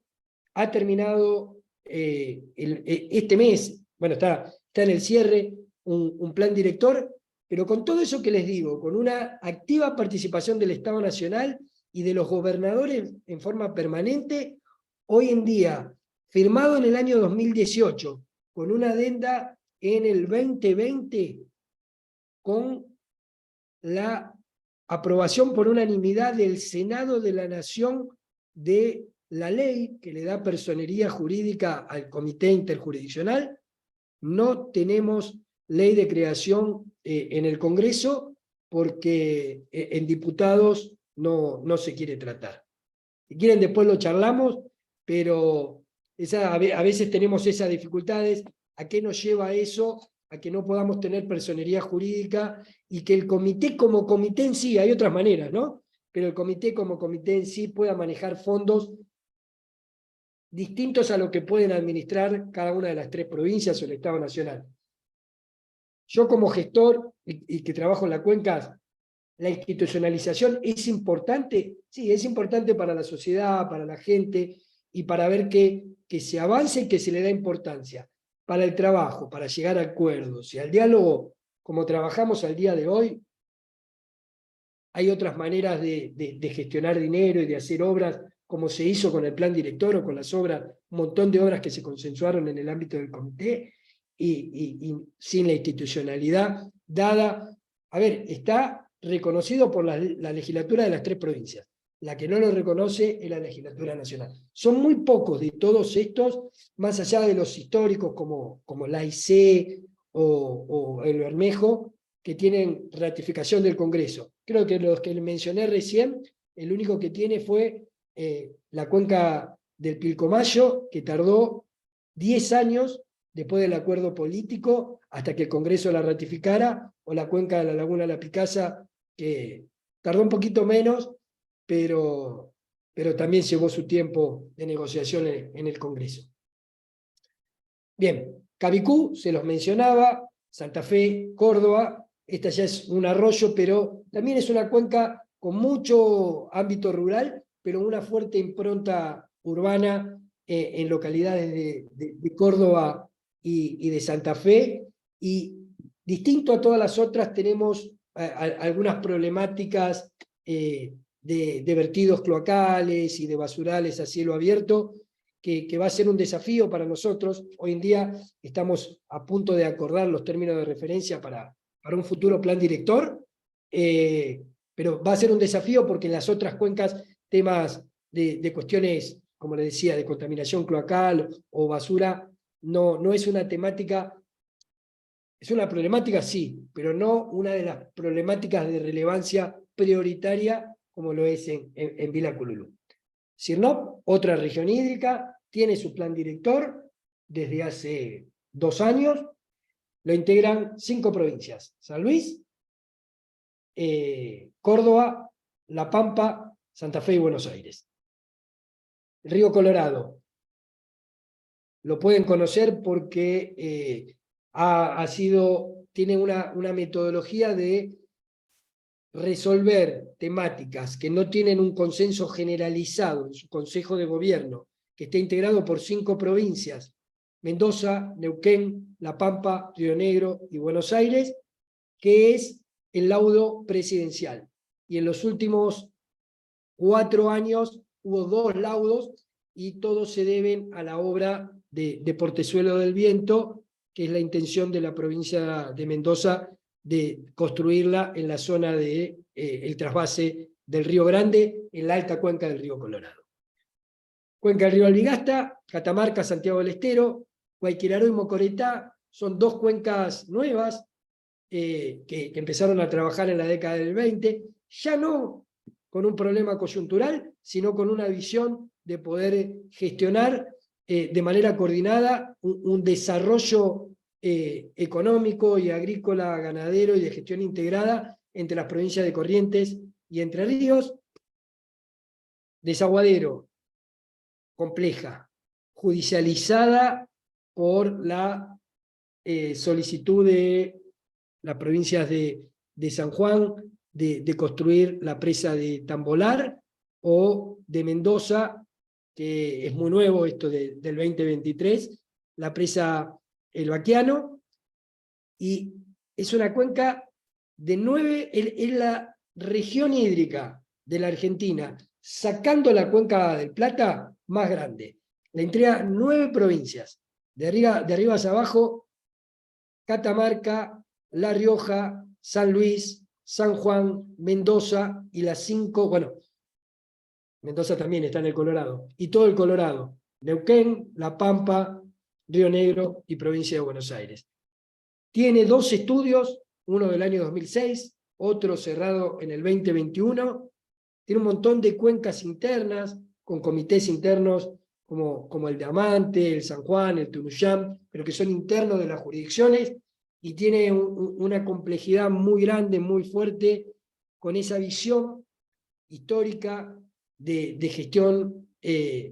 Speaker 2: Ha terminado este mes, bueno, está en el cierre, un plan director, pero con todo eso que les digo, con una activa participación del Estado Nacional y de los gobernadores en forma permanente, hoy en día, firmado en el año 2018, con una adenda en el 2020, con la aprobación por unanimidad del Senado de la Nación de la ley que le da personería jurídica al Comité Interjurisdiccional. No tenemos ley de creación en el Congreso porque en diputados no se quiere tratar. Si quieren después lo charlamos, pero a veces tenemos esas dificultades. ¿A qué nos lleva eso? A que no podamos tener personería jurídica y que el comité como comité en sí, hay otras maneras, ¿no? Pero el comité como comité en sí pueda manejar fondos distintos a lo que pueden administrar cada una de las 3 provincias o el Estado Nacional. Yo como gestor y que trabajo en la cuenca, ¿la institucionalización es importante? Sí, es importante para la sociedad, para la gente, y para ver que se avance y que se le da importancia. Para el trabajo, para llegar a acuerdos y al diálogo, como trabajamos al día de hoy, hay otras maneras de gestionar dinero y de hacer obras, como se hizo con el plan director o con las obras, un montón de obras que se consensuaron en el ámbito del comité, y sin la institucionalidad dada. A ver, está reconocido por la legislatura de las 3 provincias. La que no lo reconoce es la legislatura nacional. Son muy pocos de todos estos, más allá de los históricos como la AIC o el Bermejo, que tienen ratificación del Congreso. Creo que los que mencioné recién, el único que tiene fue la cuenca del Pilcomayo, que tardó 10 años después del acuerdo político hasta que el Congreso la ratificara, o la cuenca de la Laguna La Picasa, que tardó un poquito menos, pero también llevó su tiempo de negociación en el Congreso. Bien, Cabicú, se los mencionaba, Santa Fe, Córdoba. Esta ya es un arroyo, pero también es una cuenca con mucho ámbito rural, pero una fuerte impronta urbana en localidades de Córdoba y de Santa Fe. Y distinto a todas las otras, tenemos algunas problemáticas de vertidos cloacales y de basurales a cielo abierto, que va a ser un desafío para nosotros. Hoy en día estamos a punto de acordar los términos de referencia para un futuro plan director, pero va a ser un desafío porque en las otras cuencas temas de cuestiones, como les decía, de contaminación cloacal o basura, no es una temática. Es una problemática, sí, pero no una de las problemáticas de relevancia prioritaria como lo es en Vila Cululú. Sirnop, otra región hídrica, tiene su plan director desde hace 2 años, lo integran 5 provincias: San Luis, Córdoba, La Pampa, Santa Fe y Buenos Aires. El río Colorado lo pueden conocer porque tiene una metodología de resolver temáticas que no tienen un consenso generalizado en su Consejo de Gobierno, que está integrado por 5 provincias: Mendoza, Neuquén, La Pampa, Río Negro y Buenos Aires, que es el laudo presidencial. Y en los últimos 4 años hubo 2 laudos, y todos se deben a la obra de Portezuelo del Viento, que es la intención de la provincia de Mendoza de construirla en la zona del trasvase del Río Grande, en la alta cuenca del río Colorado. Cuenca del río Albigasta, Catamarca, Santiago del Estero, Guayquiraró y Mocoretá son 2 cuencas nuevas que empezaron a trabajar en la década del 20, ya no con un problema coyuntural, sino con una visión de poder gestionar de manera coordinada un desarrollo económico y agrícola, ganadero y de gestión integrada entre las provincias de Corrientes y Entre Ríos. Desaguadero, compleja, judicializada por la solicitud de las provincias de San Juan de construir la presa de Tambolar, o de Mendoza, que es muy nuevo esto del 2023, la presa El Baquiano, y es una cuenca de 9, es la región hídrica de la Argentina, sacando la cuenca del Plata, más grande. Le entrega 9 provincias, de arriba hacia abajo: Catamarca, La Rioja, San Luis, San Juan, Mendoza y las 5, bueno, Mendoza también está en el Colorado, y todo el Colorado: Neuquén, La Pampa, Río Negro y provincia de Buenos Aires. Tiene 2 estudios, uno del año 2006, otro cerrado en el 2021. Tiene un montón de cuencas internas, con comités internos como el de Amante, el San Juan, el Tunuyán, pero que son internos de las jurisdicciones, y tiene una complejidad muy grande, muy fuerte, con esa visión histórica de gestión,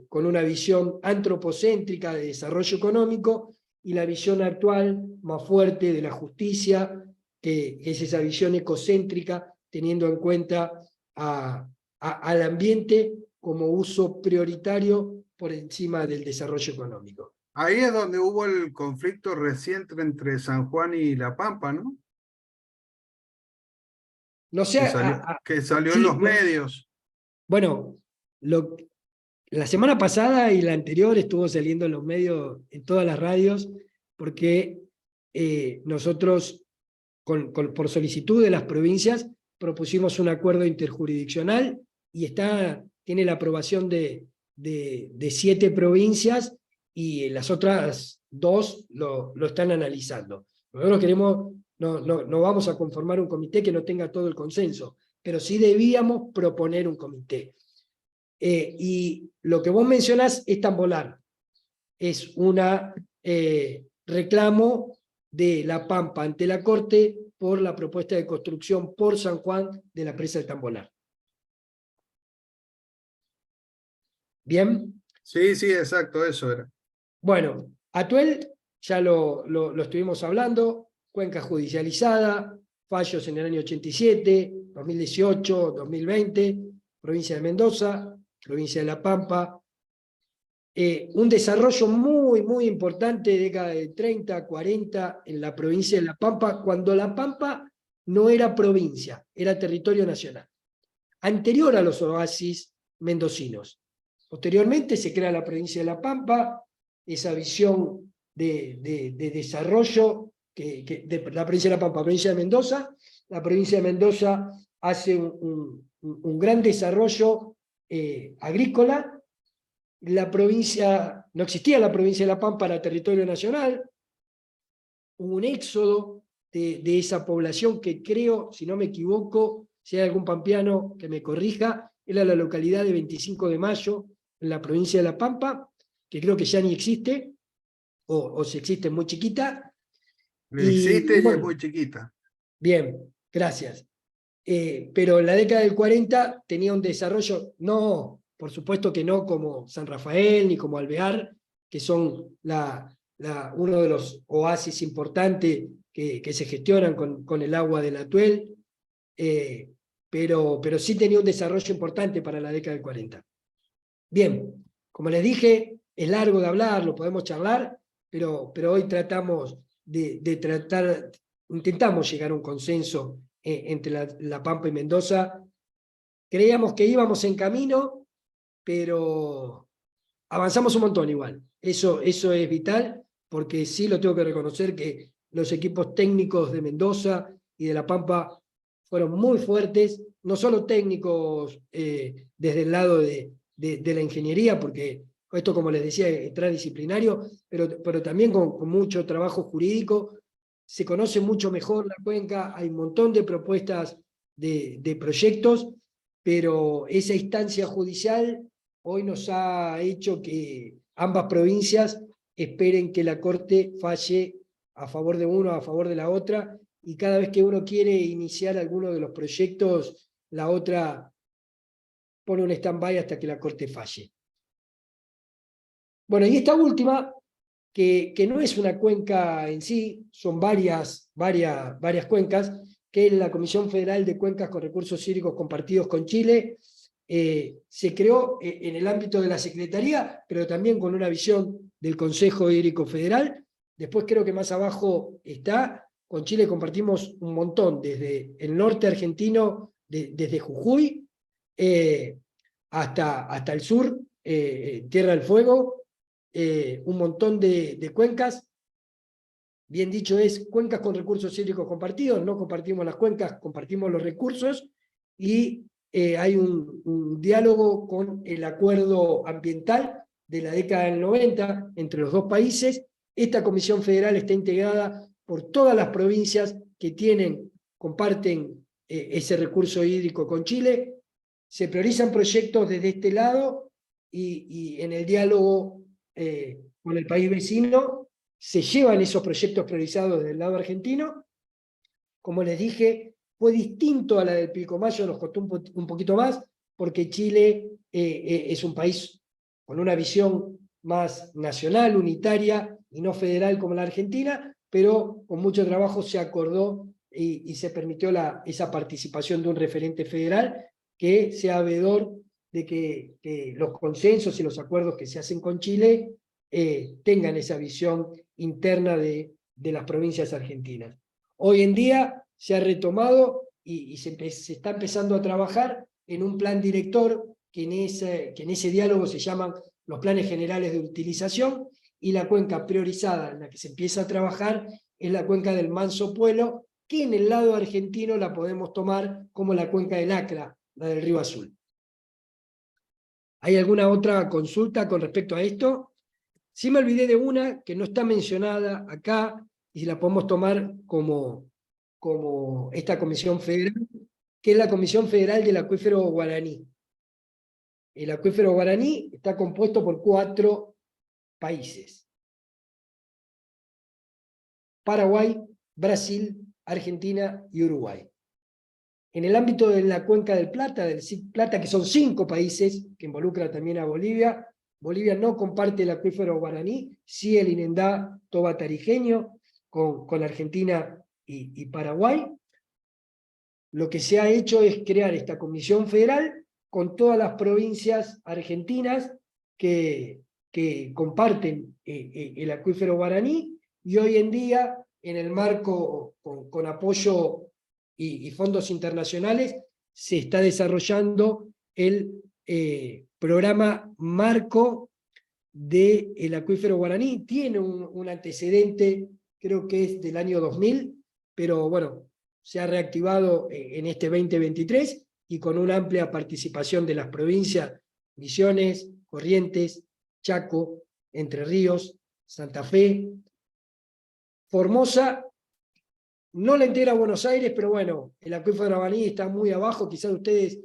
Speaker 2: con una visión antropocéntrica de desarrollo económico, y la visión actual más fuerte de la justicia, que es esa visión ecocéntrica, teniendo en cuenta al ambiente como uso prioritario por encima del desarrollo económico.
Speaker 5: Ahí es donde hubo el conflicto reciente entre San Juan y La Pampa, ¿no?
Speaker 2: No sé,
Speaker 5: que salió
Speaker 2: sí,
Speaker 5: en los medios.
Speaker 2: Bueno, la semana pasada y la anterior estuvo saliendo en los medios, en todas las radios, porque nosotros, por solicitud de las provincias, propusimos un acuerdo interjurisdiccional, y tiene la aprobación de 7 provincias, y las otras 2 lo están analizando. Nosotros queremos, no vamos a conformar un comité que no tenga todo el consenso, pero sí debíamos proponer un comité. Y lo que vos mencionás es Tambolar. Es un reclamo de La Pampa ante la Corte por la propuesta de construcción por San Juan de la presa de Tambolar. ¿Bien?
Speaker 5: Sí, sí, exacto, eso era.
Speaker 2: Bueno, Atuel ya lo estuvimos hablando: cuenca judicializada, fallos en el año 87, 2018, 2020, provincia de Mendoza, provincia de La Pampa. Un desarrollo muy, muy importante, década de 30, 40, en la provincia de La Pampa, cuando La Pampa no era provincia, era territorio nacional, anterior a los oasis mendocinos. Posteriormente se crea la provincia de La Pampa, esa visión de desarrollo de la provincia de La Pampa, provincia de Mendoza. La provincia de Mendoza hace un gran desarrollo agrícola. No existía la provincia de La Pampa, era territorio nacional. Hubo un éxodo de esa población que creo, si no me equivoco, si hay algún pampeano que me corrija, era la localidad de 25 de Mayo, en la provincia de La Pampa, que creo que ya ni existe, o si existe muy chiquita.
Speaker 5: Existe y
Speaker 2: bueno,
Speaker 5: es muy chiquita.
Speaker 2: bien, gracias. Pero en la década del 40 tenía un desarrollo, no, por supuesto que no como San Rafael ni como Alvear, que son uno de los oasis importantes que se gestionan con el agua del Atuel, pero sí tenía un desarrollo importante para la década del 40. Bien, como les dije, es largo de hablar, lo podemos charlar, pero hoy tratamos intentamos llegar a un consenso entre la Pampa y Mendoza. Creíamos que íbamos en camino, pero avanzamos un montón igual. Eso es vital, porque sí lo tengo que reconocer que los equipos técnicos de Mendoza y de La Pampa fueron muy fuertes, no solo técnicos desde el lado de la ingeniería, porque esto, como les decía, es transdisciplinario, pero también con mucho trabajo jurídico. Se conoce mucho mejor la cuenca, hay un montón de propuestas de proyectos, pero esa instancia judicial hoy nos ha hecho que ambas provincias esperen que la Corte falle a favor de uno, a favor de la otra, y cada vez que uno quiere iniciar alguno de los proyectos, la otra pone un stand-by hasta que la Corte falle. Bueno, y esta última, que no es una cuenca en sí, son varias cuencas, que es la Comisión Federal de Cuencas con Recursos Hídricos Compartidos con Chile. Se creó en el ámbito de la Secretaría, pero también con una visión del Consejo Hídrico Federal. Después creo que más abajo está, con Chile compartimos un montón, desde el norte argentino, desde Jujuy, hasta el sur, Tierra del Fuego, un montón de cuencas. Bien dicho es, cuencas con recursos hídricos compartidos, no compartimos las cuencas, compartimos los recursos, y hay un diálogo con el acuerdo ambiental de la década del 90 entre los dos países. Esta Comisión Federal está integrada por todas las provincias que comparten ese recurso hídrico con Chile. Se priorizan proyectos desde este lado y en el diálogo con el país vecino se llevan esos proyectos priorizados del lado argentino. Como les dije, fue distinto a la del Pilcomayo, nos costó un poquito más, porque Chile es un país con una visión más nacional, unitaria, y no federal como la Argentina, pero con mucho trabajo se acordó y se permitió esa participación de un referente federal que sea veedor de que los consensos y los acuerdos que se hacen con Chile tengan esa visión interna de las provincias argentinas. Hoy en día se ha retomado y se está empezando a trabajar en un plan director que en ese diálogo se llaman los planes generales de utilización, y la cuenca priorizada en la que se empieza a trabajar es la cuenca del Manso Puelo, que en el lado argentino la podemos tomar como la cuenca del Acra, la del Río Azul. ¿Hay alguna otra consulta con respecto a esto? Sí me olvidé de una que no está mencionada acá, y la podemos tomar como esta Comisión Federal, que es la Comisión Federal del Acuífero Guaraní. El acuífero Guaraní está compuesto por 4 países: Paraguay, Brasil, Argentina y Uruguay. En el ámbito de la Cuenca del Plata, del SIC Plata, que son 5 países, que involucra también a Bolivia, Bolivia no comparte el acuífero Guaraní, sí el Inendá Toba Tarijeño, con Argentina y Paraguay. Lo que se ha hecho es crear esta Comisión Federal con todas las provincias argentinas que comparten el acuífero Guaraní, y hoy en día, en el marco con apoyo y fondos internacionales, se está desarrollando el programa marco del acuífero Guaraní. Tiene un antecedente, creo que es del año 2000, pero bueno, se ha reactivado en este 2023 y con una amplia participación de las provincias Misiones, Corrientes, Chaco, Entre Ríos, Santa Fe, Formosa. No la integra Buenos Aires, pero bueno, el acuífero Guaraní está muy abajo, quizás ustedes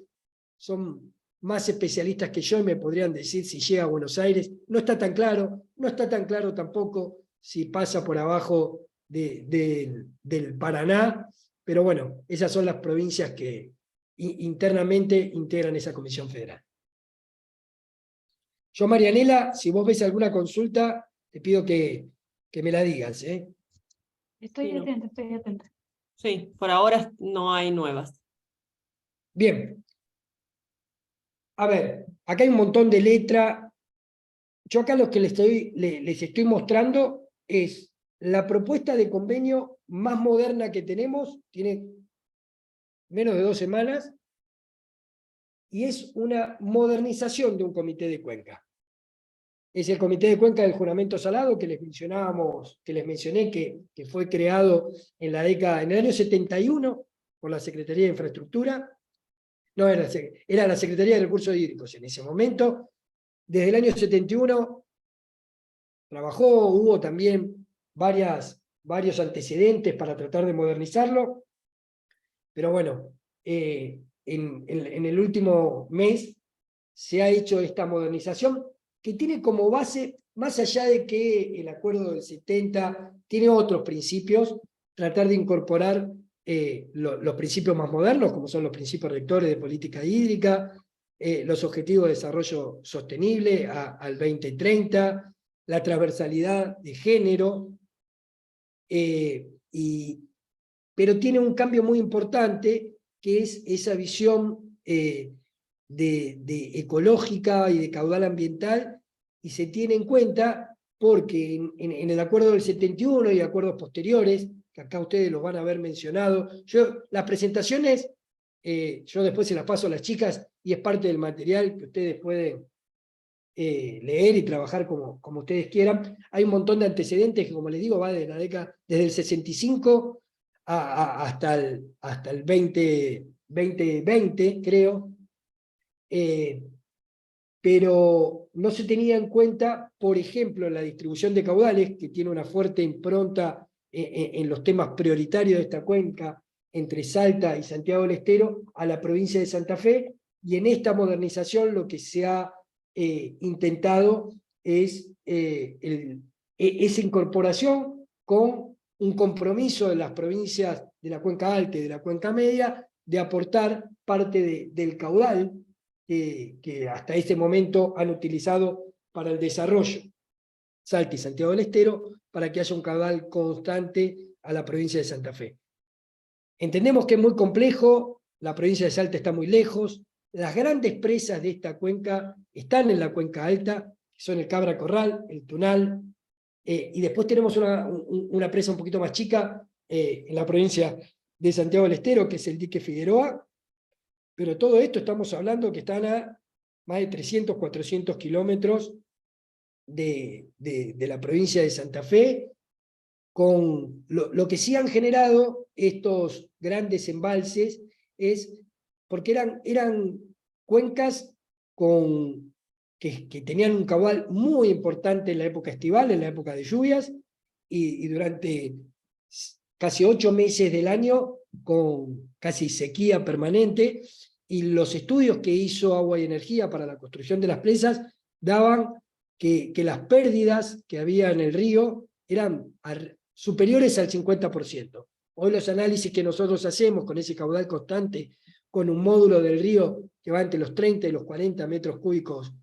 Speaker 2: son más especialistas que yo y me podrían decir si llega a Buenos Aires. No está tan claro, no está tan claro tampoco si pasa por abajo del Paraná, pero bueno, esas son las provincias que internamente integran esa Comisión Federal. Yo, Marianela, si vos ves alguna consulta, te pido que me la digas, ¿eh?
Speaker 4: Estoy
Speaker 1: Sí, no.
Speaker 4: atenta, estoy atenta.
Speaker 1: Sí, por ahora no hay nuevas.
Speaker 2: Bien. A ver, acá hay un montón de letra. Yo acá lo que les estoy mostrando es la propuesta de convenio más moderna que tenemos, tiene menos de 2 semanas, y es una modernización de un comité de cuenca. Es el comité de cuenca del juramento salado que les mencioné que fue creado en el año 71 por la Secretaría de Infraestructura. No, era la Secretaría de Recursos Hídricos en ese momento. Desde el año 71 trabajó, hubo también varios antecedentes para tratar de modernizarlo, pero bueno, en el último mes se ha hecho esta modernización que tiene como base, más allá de que el acuerdo del 70 tiene otros principios, tratar de incorporar los principios más modernos, como son los principios rectores de política hídrica, los objetivos de desarrollo sostenible al 2030, la transversalidad de género, pero tiene un cambio muy importante, que es esa visión ecológica y de caudal ambiental, y se tiene en cuenta porque en el acuerdo del 71 y acuerdos posteriores, que acá ustedes los van a ver mencionado, las presentaciones, yo después se las paso a las chicas, y es parte del material que ustedes pueden leer y trabajar como ustedes quieran. Hay un montón de antecedentes que, como les digo, va desde la década, desde el 65 hasta el 2020, creo. Pero no se tenía en cuenta, por ejemplo, la distribución de caudales, que tiene una fuerte impronta en los temas prioritarios de esta cuenca, entre Salta y Santiago del Estero, a la provincia de Santa Fe, y en esta modernización lo que se ha intentado es esa incorporación con un compromiso de las provincias de la cuenca alta y de la cuenca media de aportar parte del caudal que hasta este momento han utilizado para el desarrollo Salta y Santiago del Estero, para que haya un caudal constante a la provincia de Santa Fe. Entendemos que es muy complejo, la provincia de Salta está muy lejos, las grandes presas de esta cuenca están en la cuenca alta, que son el Cabra Corral, el Tunal, y después tenemos una presa un poquito más chica en la provincia de Santiago del Estero, que es el dique Figueroa, pero todo esto estamos hablando que están a más de 300, 400 kilómetros de la provincia de Santa Fe, con lo que sí han generado estos grandes embalses es porque eran cuencas que tenían un caudal muy importante en la época estival, en la época de lluvias, y durante casi 8 meses del año con casi sequía permanente, y los estudios que hizo Agua y Energía para la construcción de las presas daban que las pérdidas que había en el río eran superiores al 50%. Hoy los análisis que nosotros hacemos con ese caudal constante, con un módulo del río que va entre los 30 y los 40 metros cúbicos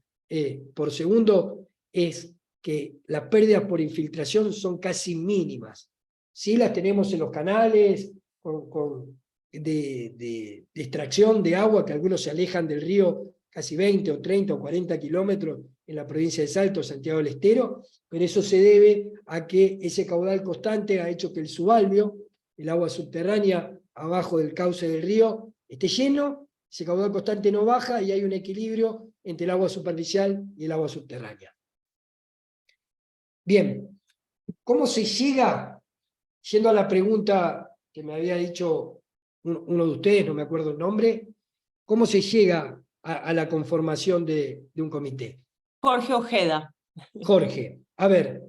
Speaker 2: por segundo, es que las pérdidas por infiltración son casi mínimas. Sí las tenemos en los canales de extracción de agua, que algunos se alejan del río casi 20 o 30 o 40 kilómetros en la provincia de Salto, Santiago del Estero, pero eso se debe a que ese caudal constante ha hecho que el subalvio, el agua subterránea abajo del cauce del río, esté lleno, ese caudal constante no baja y hay un equilibrio entre el agua superficial y el agua subterránea. Bien, ¿cómo se llega, yendo a la pregunta que me había dicho uno de ustedes, no me acuerdo el nombre, cómo se llega a la conformación de un comité?
Speaker 1: Jorge Ojeda.
Speaker 2: Jorge, a ver,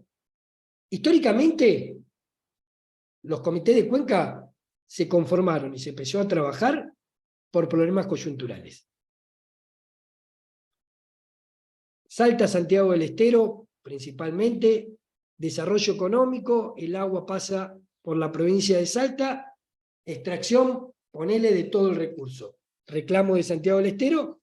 Speaker 2: históricamente los comités de cuenca se conformaron y se empezó a trabajar por problemas coyunturales. Salta, Santiago del Estero, principalmente. Desarrollo económico, el agua pasa por la provincia de Salta. Extracción, ponele de todo el recurso. Reclamo de Santiago del Estero,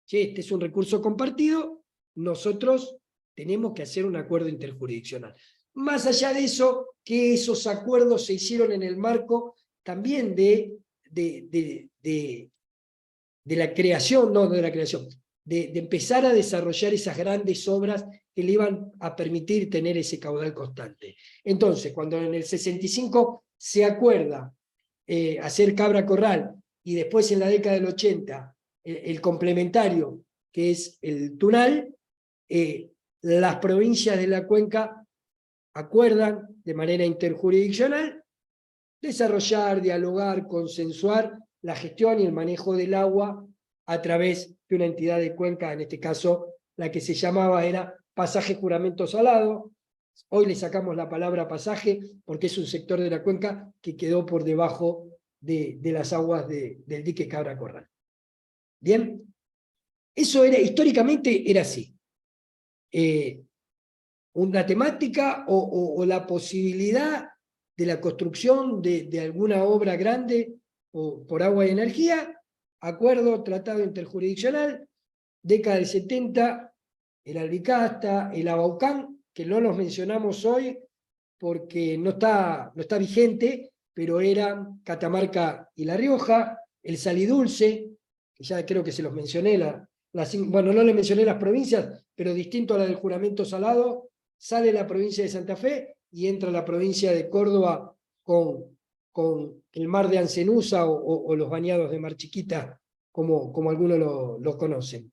Speaker 2: che, este es un recurso compartido, nosotros tenemos que hacer un acuerdo interjurisdiccional. Más allá de eso, que esos acuerdos se hicieron en el marco también de la creación, no de la creación, de empezar a desarrollar esas grandes obras que le iban a permitir tener ese caudal constante. Entonces, cuando en el 65 se acuerda hacer Cabra Corral, y después en la década del 80 el complementario, que es el Tunal, las provincias de la cuenca acuerdan de manera interjurisdiccional desarrollar, dialogar, consensuar la gestión y el manejo del agua a través de una entidad de cuenca, en este caso la que se llamaba era Pasaje Juramento Salado. Hoy le sacamos la palabra pasaje porque es un sector de la cuenca que quedó por debajo de las aguas del dique Cabra Corral. ¿Bien? Eso era, históricamente era así. Una temática o la posibilidad de la construcción de alguna obra grande por agua y energía, acuerdo, tratado interjurisdiccional, década del 70, el Albicasta, el Abaucán, que no los mencionamos hoy porque no está vigente, pero eran Catamarca y La Rioja, el Salidulce, que ya creo que se los mencioné, bueno, no les mencioné las provincias, pero distinto a la del Juramento Salado, sale la provincia de Santa Fe y entra la provincia de Córdoba con el mar de Ancenusa o los bañados de Mar Chiquita, como algunos lo conocen.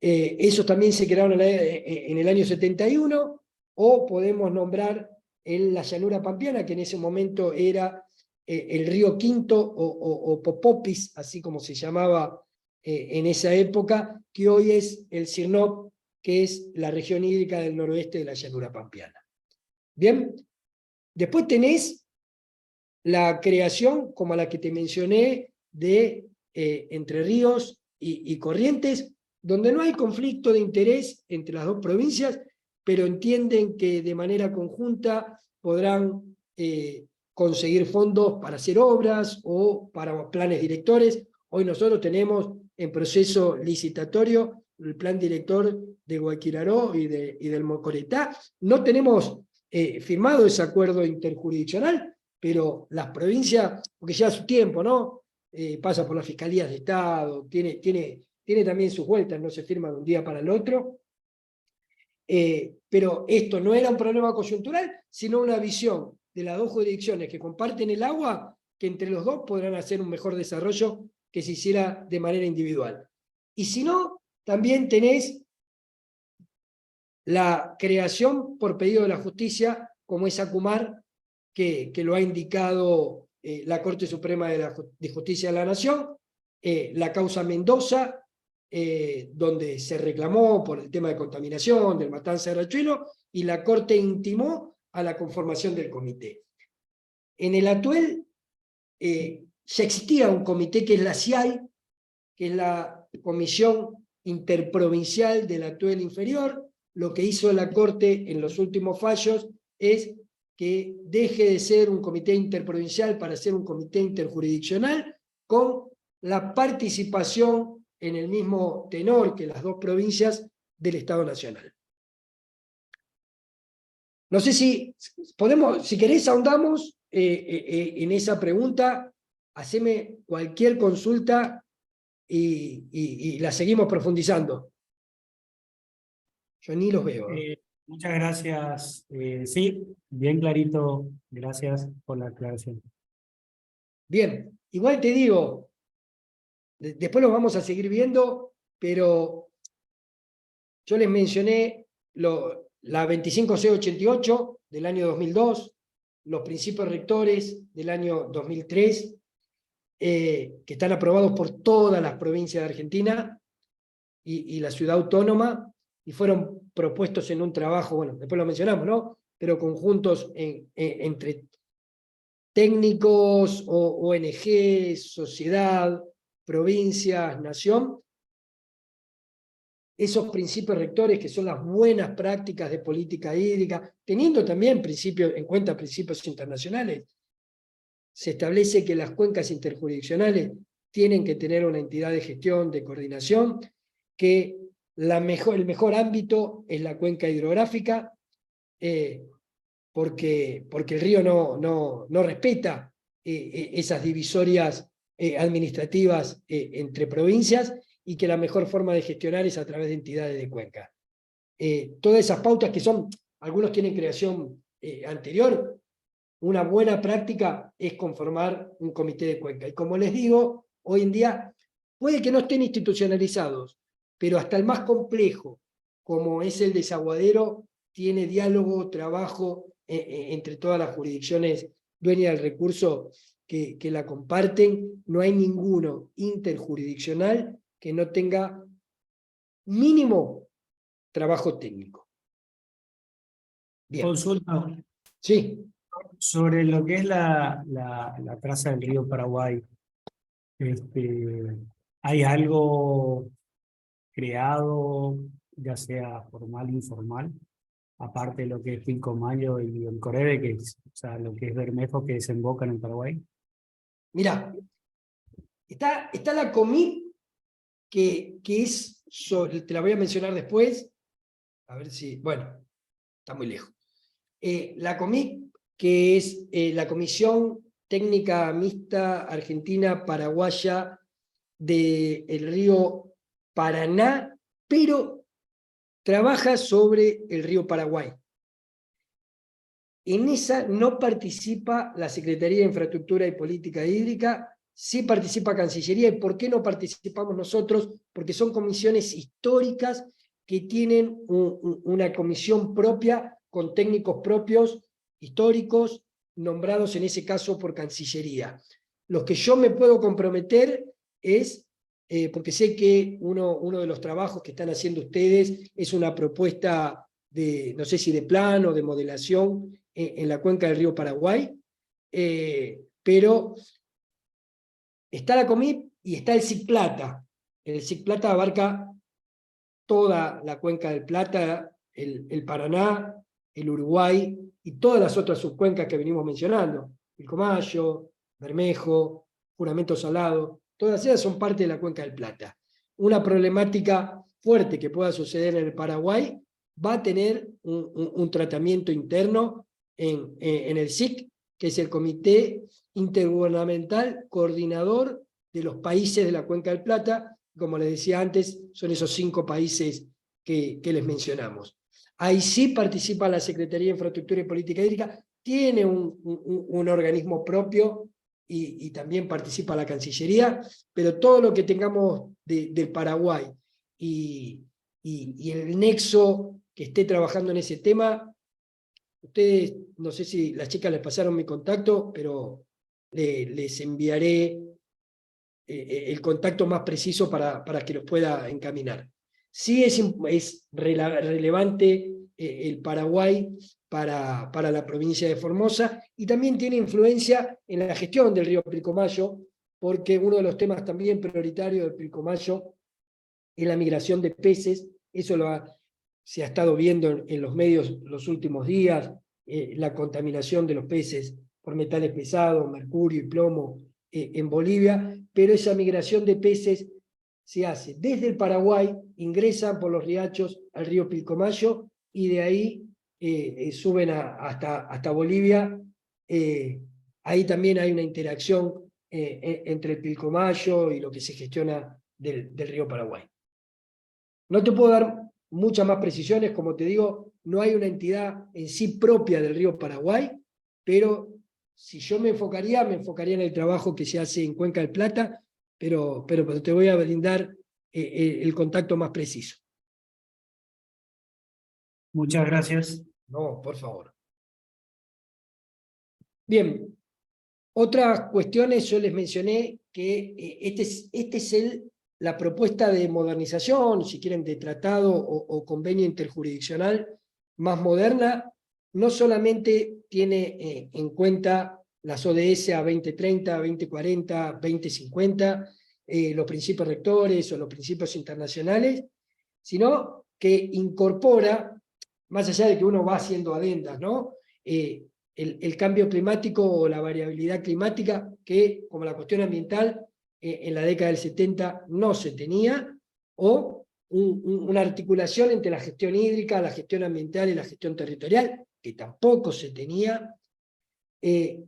Speaker 2: Esos también se crearon en el año 71, o podemos nombrar en la llanura pampeana, que en ese momento era el río Quinto o Popopis, así como se llamaba en esa época, que hoy es el Sirnop, que es la región hídrica del noroeste de la llanura pampeana. Bien, después tenés la creación, como la que te mencioné, de Entre Ríos y Corrientes, donde no hay conflicto de interés entre las dos provincias, pero entienden que de manera conjunta podrán conseguir fondos para hacer obras o para planes directores. Hoy nosotros tenemos en proceso licitatorio el plan director de Guayquiraró y del Mocoretá. No tenemos firmado ese acuerdo interjurisdiccional, pero las provincias, porque lleva su tiempo, ¿no? Pasa por las fiscalías de Estado, tiene también sus vueltas, no se firma de un día para el otro. Pero esto no era un problema coyuntural, sino una visión de las dos jurisdicciones que comparten el agua, que entre los dos podrán hacer un mejor desarrollo que se hiciera de manera individual. Y si no, también tenés la creación por pedido de la justicia, como es ACUMAR, que lo ha indicado la Corte Suprema de Justicia de la Nación, la causa Mendoza, donde se reclamó por el tema de contaminación, del Matanza de Riachuelo, y la Corte intimó a la conformación del comité. En el Atuel ya existía un comité que es la CIAI, que es la Comisión Interprovincial del Atuel Inferior. Lo que hizo la Corte en los últimos fallos es que deje de ser un comité interprovincial para ser un comité interjurisdiccional con la participación en el mismo tenor que las dos provincias del Estado Nacional. No sé si podemos, si querés ahondamos en esa pregunta, haceme cualquier consulta y la seguimos profundizando. Yo ni los veo.
Speaker 6: Muchas gracias. Sí, bien clarito. Gracias por la aclaración. Bien,
Speaker 2: Igual te digo, después los vamos a seguir viendo, pero yo les mencioné la 25C88 del año 2002, los principios rectores del año 2003, que están aprobados por todas las provincias de Argentina y la ciudad autónoma, y fueron propuestos en un trabajo, bueno, después lo mencionamos, ¿no? Pero conjuntos entre técnicos, ONG, sociedad, provincias, nación. esos principios rectores que son las buenas prácticas de política hídrica, teniendo también en cuenta principios internacionales, se establece que las cuencas interjurisdiccionales tienen que tener una entidad de gestión, de coordinación, que el mejor ámbito es la cuenca hidrográfica, porque el río no respeta esas divisorias administrativas entre provincias, y que la mejor forma de gestionar es a través de entidades de cuenca. Todas esas pautas que algunos tienen creación anterior, una buena práctica es conformar un comité de cuenca. Y como les digo, hoy en día puede que no estén institucionalizados, pero hasta el más complejo, como es el desaguadero, tiene diálogo, trabajo entre todas las jurisdicciones dueñas del recurso que la comparten. No hay ninguno interjurisdiccional que no tenga mínimo trabajo técnico. Bien.
Speaker 6: Consulta.
Speaker 2: Sí.
Speaker 6: Sobre lo que es la traza del río Paraguay, ¿hay algo creado, ya sea formal o informal, aparte de lo que es Pilcomayo y el Correve, que es, o sea, lo que es Bermejo, que desemboca en el Paraguay?
Speaker 2: Mirá, está la COMIP, que es, te la voy a mencionar después, a ver si, bueno, está muy lejos. La COMIP, que es la Comisión Técnica Mixta Argentina-Paraguaya del río Paraná, pero trabaja sobre el río Paraguay. En esa no participa la Secretaría de Infraestructura y Política Hídrica, sí participa Cancillería. ¿Y por qué no participamos nosotros? Porque son comisiones históricas que tienen una comisión propia, con técnicos propios, históricos, nombrados en ese caso por Cancillería. Lo que yo me puedo comprometer es, porque sé que uno de los trabajos que están haciendo ustedes es una propuesta de, no sé si de plan o de modelación en la cuenca del río Paraguay, pero está la COMIP y está el SIC Plata. El SIC Plata abarca toda la cuenca del Plata, el Paraná, el Uruguay y todas las otras subcuencas que venimos mencionando, Pilcomayo, Bermejo, Juramento Salado, todas ellas son parte de la cuenca del Plata. Una problemática fuerte que pueda suceder en el Paraguay va a tener un tratamiento interno en el SIC, que es el Comité Intergubernamental Coordinador de los países de la Cuenca del Plata. Como les decía antes, son esos 5 países que les mencionamos. Ahí sí participa la Secretaría de Infraestructura y Política Hídrica, tiene un organismo propio y también participa la Cancillería, pero todo lo que tengamos del Paraguay y el nexo que esté trabajando en ese tema, ustedes, no sé si las chicas les pasaron mi contacto, pero les enviaré el contacto más preciso para que los pueda encaminar. Sí es relevante el Paraguay para la provincia de Formosa, y también tiene influencia en la gestión del río Pilcomayo, porque uno de los temas también prioritarios del Pilcomayo es la migración de peces. Eso se ha estado viendo en los medios los últimos días, la contaminación de los peces por metales pesados, mercurio y plomo en Bolivia, pero esa migración de peces se hace desde el Paraguay, ingresan por los riachos al río Pilcomayo y de ahí suben hasta Bolivia. Ahí también hay una interacción entre el Pilcomayo y lo que se gestiona del río Paraguay. No te puedo dar muchas más precisiones, como te digo, no hay una entidad en sí propia del río Paraguay, pero si yo me enfocaría en el trabajo que se hace en Cuenca del Plata, pero te voy a brindar el contacto más preciso.
Speaker 6: Muchas gracias.
Speaker 2: No, por favor. Bien, otras cuestiones, yo les mencioné que esta es la propuesta de modernización, si quieren, de tratado o convenio interjurisdiccional más moderna. No solamente tiene en cuenta las ODS a 2030, 2040, 2050, los principios rectores o los principios internacionales, sino que incorpora, más allá de que uno va haciendo adendas, ¿no? El cambio climático o la variabilidad climática, que como la cuestión ambiental en la década del 70 no se tenía, o una articulación entre la gestión hídrica, la gestión ambiental y la gestión territorial, que tampoco se tenía. El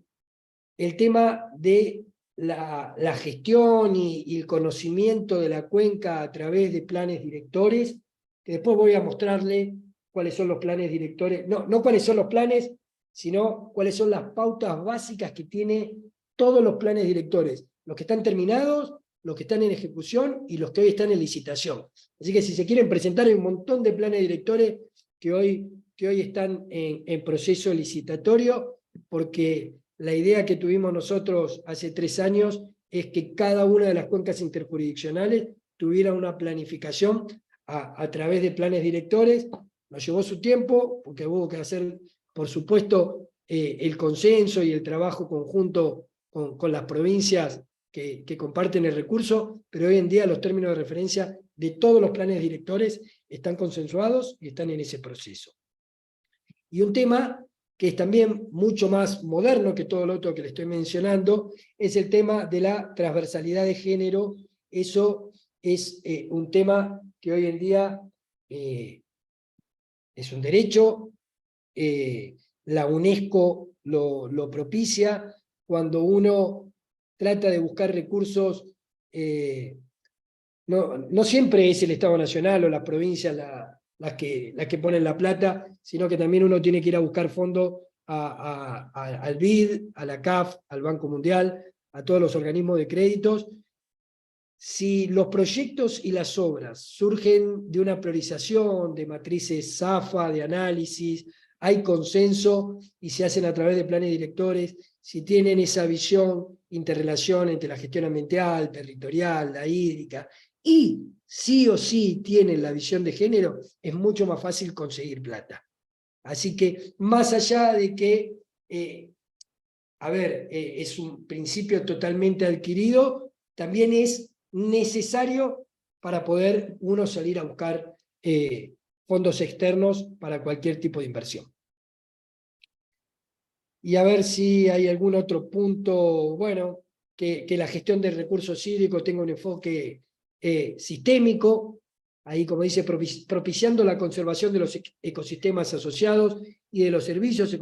Speaker 2: tema de la gestión y el conocimiento de la cuenca a través de planes directores, que después voy a mostrarle cuáles son los planes directores, no cuáles son los planes, sino cuáles son las pautas básicas que tiene todos los planes directores, los que están terminados, los que están en ejecución y los que hoy están en licitación. Así que si se quieren presentar, hay un montón de planes directores que hoy están en proceso licitatorio, porque la idea que tuvimos nosotros hace 3 años es que cada una de las cuencas interjurisdiccionales tuviera una planificación a través de planes directores. Nos llevó su tiempo, porque hubo que hacer, por supuesto, el consenso y el trabajo conjunto con las provincias que comparten el recurso, pero hoy en día los términos de referencia de todos los planes directores están consensuados y están en ese proceso. Y un tema que es también mucho más moderno que todo lo otro que le estoy mencionando, es el tema de la transversalidad de género. Eso es un tema que hoy en día es un derecho, la UNESCO lo propicia. Cuando uno trata de buscar recursos, no siempre es el Estado Nacional o las provincias las que ponen la plata, sino que también uno tiene que ir a buscar fondos al BID, a la CAF, al Banco Mundial, a todos los organismos de créditos. Si los proyectos y las obras surgen de una priorización, de matrices SAFA, de análisis, hay consenso y se hacen a través de planes directores, si tienen esa visión, interrelación entre la gestión ambiental, territorial, la hídrica, y sí o sí tienen la visión de género, es mucho más fácil conseguir plata. Así que, más allá de que, es un principio totalmente adquirido, también es necesario para poder uno salir a buscar fondos externos para cualquier tipo de inversión. Y a ver si hay algún otro punto, bueno, que la gestión de recursos hídricos tenga un enfoque sistémico, ahí como dice, propiciando la conservación de los ecosistemas asociados y de los servicios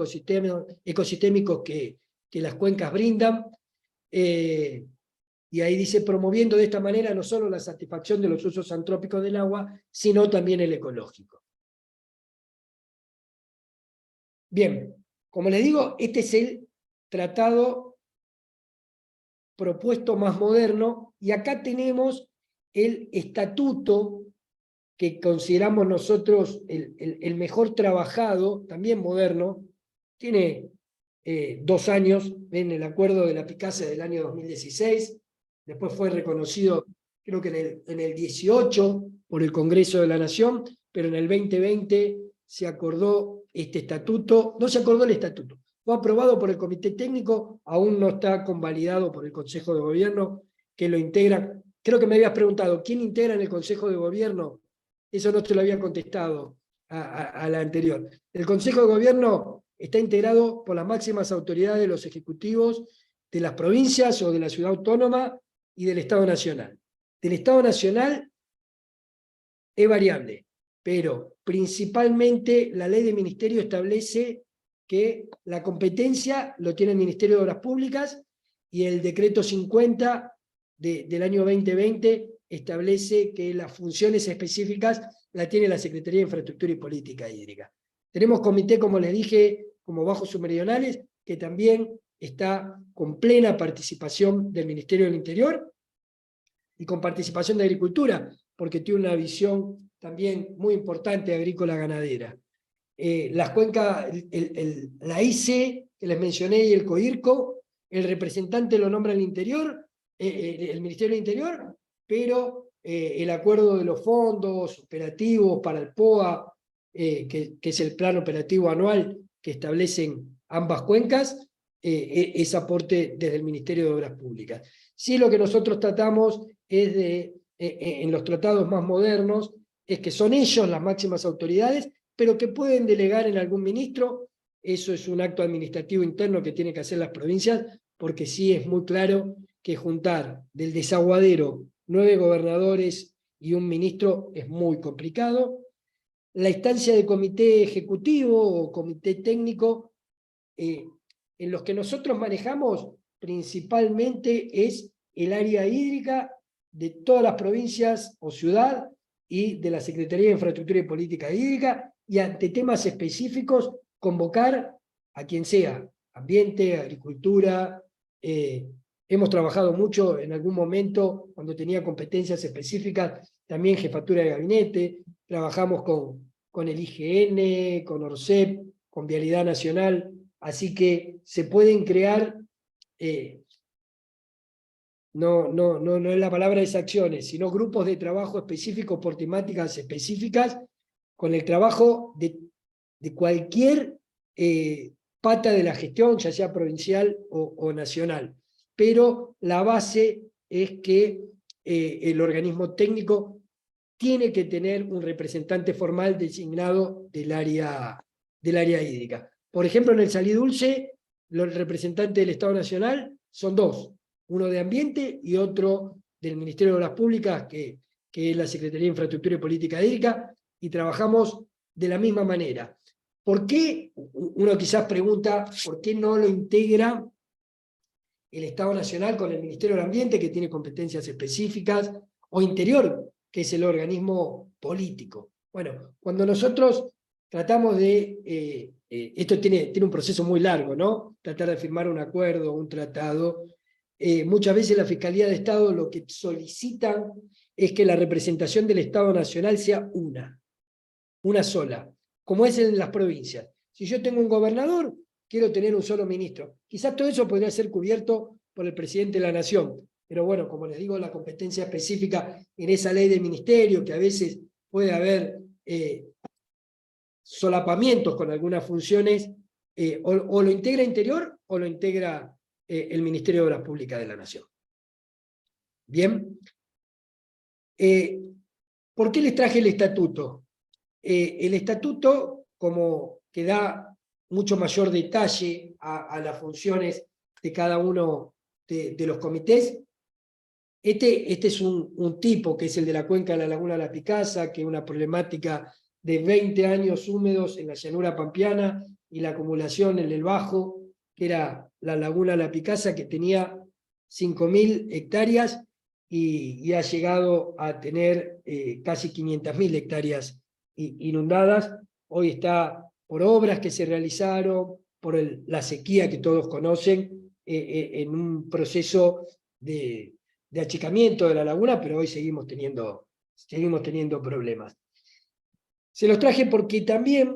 Speaker 2: ecosistémicos que las cuencas brindan. Y ahí dice, promoviendo de esta manera no solo la satisfacción de los usos antrópicos del agua, sino también el ecológico. Bien, como les digo, este es el tratado propuesto más moderno, y acá tenemos el estatuto que consideramos nosotros el mejor trabajado, también moderno. Tiene 2 años, ven el acuerdo de la Picasa del año 2016, después fue reconocido creo que en el 18 por el Congreso de la Nación, pero en el 2020 se acordó este estatuto. No se acordó el estatuto, fue aprobado por el Comité Técnico, aún no está convalidado por el Consejo de Gobierno, que lo integra. Creo que me habías preguntado, ¿quién integra en el Consejo de Gobierno? Eso no te lo había contestado a la anterior. El Consejo de Gobierno está integrado por las máximas autoridades de los ejecutivos de las provincias o de la ciudad autónoma y del Estado Nacional. Del Estado Nacional es variable, pero principalmente la ley de ministerio establece que la competencia lo tiene el Ministerio de Obras Públicas, y el decreto 50 del año 2020 establece que las funciones específicas la tiene la Secretaría de Infraestructura y Política Hídrica. Tenemos comité, como les dije, como bajos submeridionales, que también está con plena participación del Ministerio del Interior y con participación de Agricultura, porque tiene una visión también muy importante agrícola ganadera. Las cuencas, la IC que les mencioné y el COIRCO, el representante lo nombra el Interior, el Ministerio del Interior, pero el acuerdo de los fondos operativos para el POA, que es el plan operativo anual que establecen ambas cuencas, es aporte desde el Ministerio de Obras Públicas. Sí, lo que nosotros tratamos es en los tratados más modernos, es que son ellos las máximas autoridades, pero que pueden delegar en algún ministro. Eso es un acto administrativo interno que tienen que hacer las provincias, porque sí es muy claro que juntar del desaguadero 9 gobernadores y un ministro es muy complicado. La instancia de comité ejecutivo o comité técnico, en los que nosotros manejamos principalmente es el área hídrica de todas las provincias o ciudad y de la Secretaría de Infraestructura y Política Hídrica, y ante temas específicos convocar a quien sea, ambiente, agricultura. Hemos trabajado mucho en algún momento, cuando tenía competencias específicas, también jefatura de gabinete, trabajamos con el IGN, con ORCEP, con Vialidad Nacional, así que se pueden crear, no es la palabra de acciones, sino grupos de trabajo específicos por temáticas específicas, con el trabajo de cualquier pata de la gestión, ya sea provincial o nacional. Pero la base es que el organismo técnico tiene que tener un representante formal designado del área hídrica. Por ejemplo, en el Salí Dulce, los representantes del Estado Nacional son 2, uno de Ambiente y otro del Ministerio de Obras Públicas, que es la Secretaría de Infraestructura y Política Hídrica, y trabajamos de la misma manera. ¿Por qué? Uno quizás pregunta, ¿por qué no lo integra el Estado Nacional con el Ministerio del Ambiente, que tiene competencias específicas, o Interior, que es el organismo político? Bueno, cuando nosotros tratamos de... esto tiene un proceso muy largo, ¿no? Tratar de firmar un acuerdo, un tratado. Muchas veces la Fiscalía de Estado lo que solicitan es que la representación del Estado Nacional sea una sola, como es en las provincias. Si yo tengo un gobernador, quiero tener un solo ministro. Quizás todo eso podría ser cubierto por el presidente de la Nación, pero bueno, como les digo, la competencia específica en esa ley de ministerio, que a veces puede haber solapamientos con algunas funciones, o lo integra Interior o lo integra el Ministerio de Obras Públicas de la Nación. Bien. ¿Por qué les traje el estatuto? El estatuto, como que da mucho mayor detalle a las funciones de cada uno de los comités. Este es un tipo, que es el de la cuenca de la Laguna de la Picasa, que es una problemática de 20 años húmedos en la llanura pampeana y la acumulación en el Bajo, que era la Laguna de la Picasa, que tenía 5.000 hectáreas y ha llegado a tener casi 500.000 hectáreas inundadas. Hoy está por obras que se realizaron, por la sequía que todos conocen, en un proceso de achicamiento de la laguna, pero hoy seguimos teniendo problemas. Se los traje porque también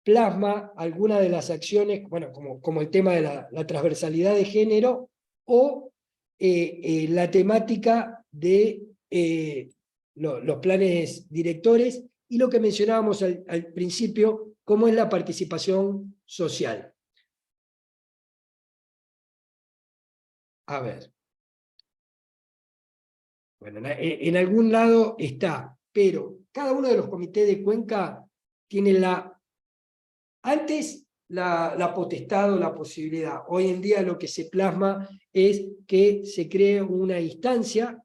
Speaker 2: plasma algunas de las acciones, bueno, como el tema de la transversalidad de género, o la temática de los planes directores, y lo que mencionábamos al principio, cómo es la participación social. A ver. Bueno, en algún lado está, pero cada uno de los comités de cuenca tiene antes la potestad o la posibilidad. Hoy en día lo que se plasma es que se cree una instancia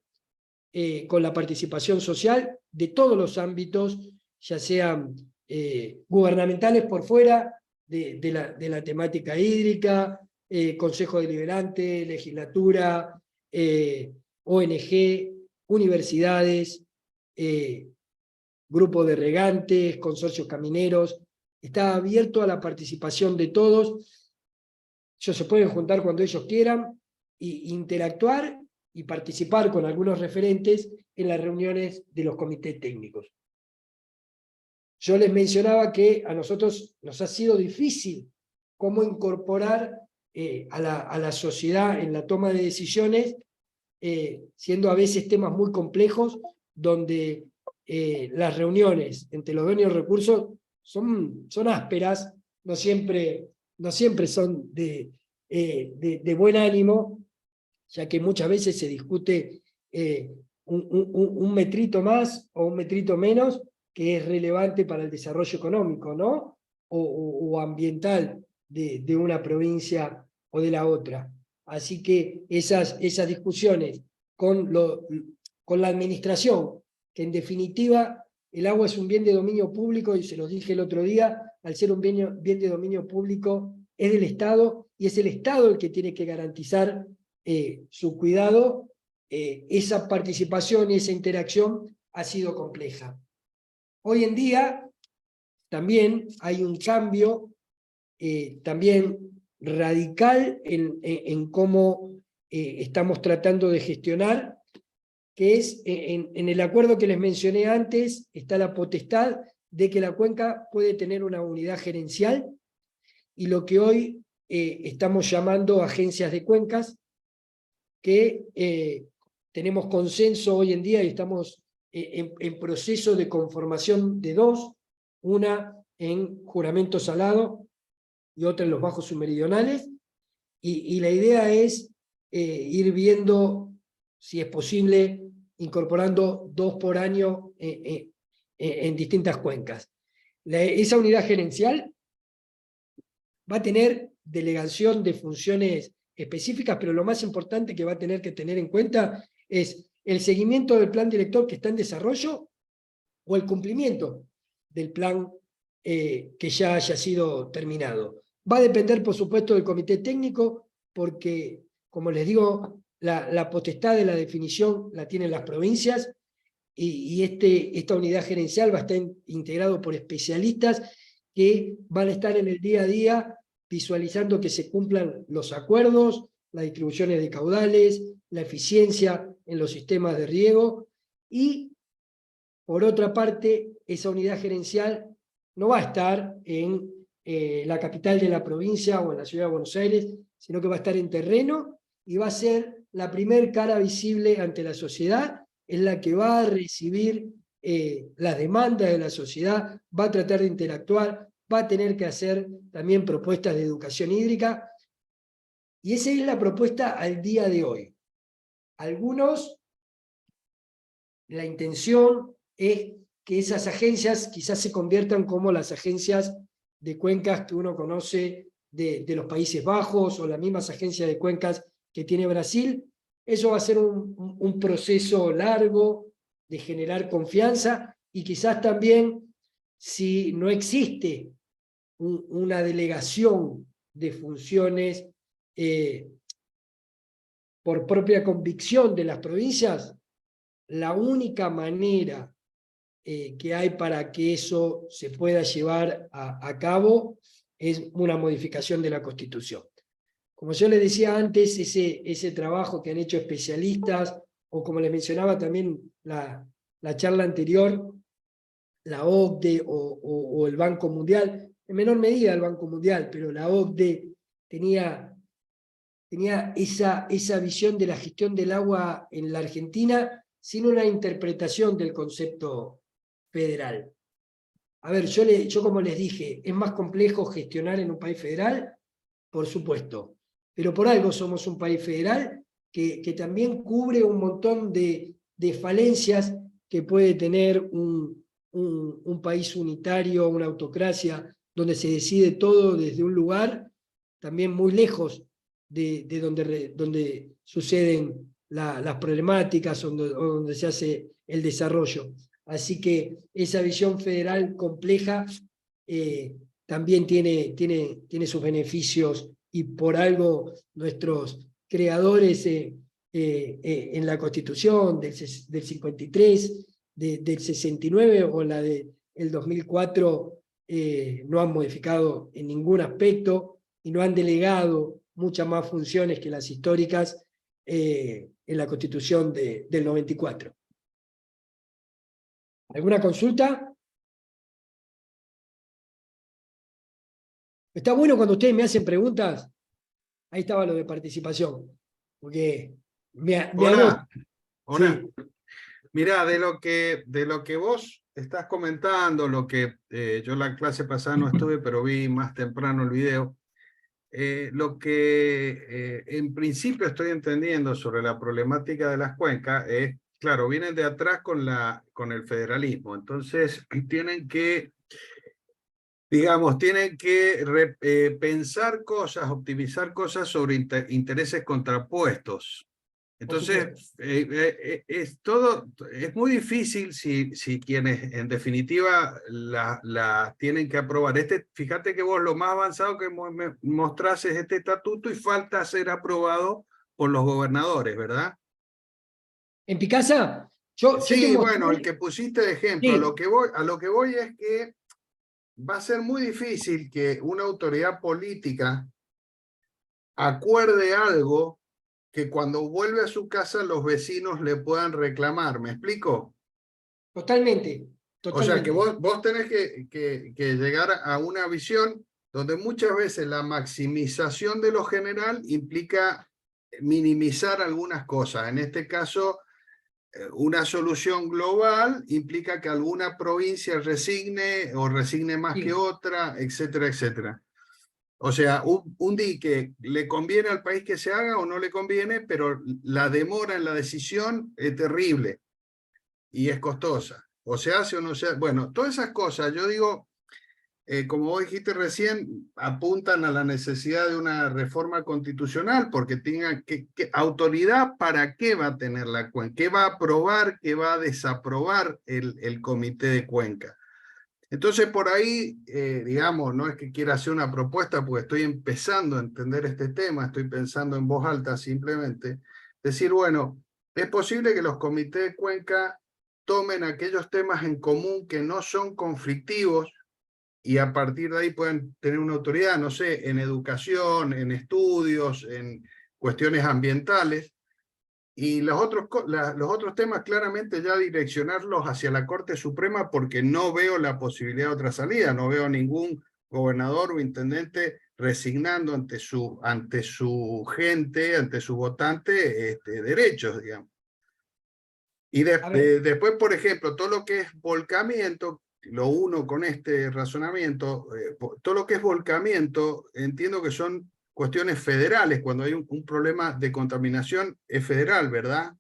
Speaker 2: con la participación social de todos los ámbitos, ya sean gubernamentales por fuera de la temática hídrica, Consejo Deliberante, legislatura, ONG, universidades, grupos de regantes, consorcios camineros. Está abierto a la participación de todos. Ellos se pueden juntar cuando ellos quieran e interactuar y participar con algunos referentes en las reuniones de los comités técnicos. Yo les mencionaba que a nosotros nos ha sido difícil cómo incorporar a la sociedad en la toma de decisiones, siendo a veces temas muy complejos, donde las reuniones entre los dueños de recursos son ásperas, no siempre son de buen ánimo, ya que muchas veces se discute un metrito más o un metrito menos, que es relevante para el desarrollo económico, ¿no? O ambiental de una provincia o de la otra. Así que esas discusiones con la administración, que en definitiva el agua es un bien de dominio público, y se los dije el otro día, al ser un bien de dominio público es del Estado, y es el Estado el que tiene que garantizar su cuidado. Esa participación y esa interacción ha sido compleja. Hoy en día también hay un cambio también radical en cómo estamos tratando de gestionar, que es en el acuerdo que les mencioné antes, está la potestad de que la cuenca puede tener una unidad gerencial, y lo que hoy estamos llamando agencias de cuencas, que tenemos consenso hoy en día y estamos en proceso de conformación de dos, una en Juramento Salado y otra en los Bajos Submeridionales, y la idea es ir viendo si es posible incorporando 2 por año en distintas cuencas. Esa unidad gerencial va a tener delegación de funciones específicas, pero lo más importante que va a tener que tener en cuenta es el seguimiento del plan director que está en desarrollo, o el cumplimiento del plan que ya haya sido terminado. Va a depender, por supuesto, del comité técnico, porque, como les digo, la potestad de la definición la tienen las provincias, y esta unidad gerencial va a estar integrado por especialistas que van a estar en el día a día visualizando que se cumplan los acuerdos, las distribuciones de caudales, la eficiencia en los sistemas de riego. Y, por otra parte, esa unidad gerencial no va a estar en la capital de la provincia o en la ciudad de Buenos Aires, sino que va a estar en terreno, y va a ser la primer cara visible ante la sociedad, es la que va a recibir las demandas de la sociedad, va a tratar de interactuar, va a tener que hacer también propuestas de educación hídrica, y esa es la propuesta al día de hoy. Algunos, la intención es que esas agencias quizás se conviertan como las agencias de cuencas que uno conoce de los Países Bajos, o las mismas agencias de cuencas que tiene Brasil. Eso va a ser un proceso largo de generar confianza, y quizás también, si no existe una delegación de funciones por propia convicción de las provincias, la única manera que hay para que eso se pueda llevar a cabo es una modificación de la Constitución. Como yo les decía antes, ese trabajo que han hecho especialistas, o como les mencionaba también la charla anterior, la OCDE o el Banco Mundial, en menor medida el Banco Mundial, pero la OCDE tenía esa visión de la gestión del agua en la Argentina sin una interpretación del concepto federal. A ver, yo como les dije, ¿es más complejo gestionar en un país federal? Por supuesto, pero por algo somos un país federal que también cubre un montón de falencias que puede tener un país unitario, una autocracia, donde se decide todo desde un lugar también muy lejos de donde suceden las problemáticas, o donde se hace el desarrollo. Así que esa visión federal compleja también tiene sus beneficios, y por algo nuestros creadores en la Constitución del 53, del 69 o la del 2004 no han modificado en ningún aspecto, y no han delegado muchas más funciones que las históricas en la Constitución del 94. ¿Alguna consulta? Está bueno cuando ustedes me hacen preguntas. Ahí estaba lo de participación, porque
Speaker 5: Hola.
Speaker 2: Sí.
Speaker 5: Mirá, de lo que vos estás comentando, lo que yo la clase pasada no estuve, pero vi más temprano el video, lo que en principio estoy entendiendo sobre la problemática de las cuencas es claro, vienen de atrás con el federalismo. Entonces, tienen que, digamos, tienen que pensar cosas, optimizar cosas sobre intereses contrapuestos. Entonces, es muy difícil si quienes en definitiva la tienen que aprobar. Fíjate que vos lo más avanzado que me mostrás es este estatuto y falta ser aprobado por los gobernadores, ¿verdad?
Speaker 2: En Picasa, yo te
Speaker 5: Sí,
Speaker 2: mostré-
Speaker 5: bueno, el que pusiste de ejemplo,
Speaker 2: Sí.
Speaker 5: a lo que voy es que va a ser muy difícil que una autoridad política acuerde algo que cuando vuelve a su casa los vecinos le puedan reclamar. ¿Me explico?
Speaker 2: Totalmente,
Speaker 5: O sea, que
Speaker 2: totalmente.
Speaker 5: vos tenés que llegar a una visión donde muchas veces la maximización de lo general implica minimizar algunas cosas. En este caso, una solución global implica que alguna provincia resigne o resigne más que
Speaker 2: Sí.
Speaker 5: otra, etcétera, etcétera. O sea, un dique le conviene al país que se haga o no le conviene, pero la demora en la decisión es terrible y es costosa. O se hace o no se hace. Bueno, todas esas cosas, yo digo, como vos dijiste recién, apuntan a la necesidad de una reforma constitucional porque tengan autoridad para qué va a tener la cuenca, qué va a aprobar, qué va a desaprobar el comité de cuenca. Entonces, por ahí, digamos, no es que quiera hacer una propuesta, porque estoy empezando a entender este tema, estoy pensando en voz alta simplemente, decir, bueno, es posible que los comités de cuenca tomen aquellos temas en común que no son conflictivos y a partir de ahí puedan tener una autoridad, no sé, en educación, en estudios, en cuestiones ambientales, y los otros temas claramente ya direccionarlos hacia la Corte Suprema porque no veo la posibilidad de otra salida, no veo ningún gobernador o intendente resignando ante su gente, ante su votante, derechos, digamos. Y después, por ejemplo, todo lo que es volcamiento, lo uno con este razonamiento, todo lo que es volcamiento, entiendo que son cuestiones federales, cuando hay un problema de contaminación es federal, ¿verdad?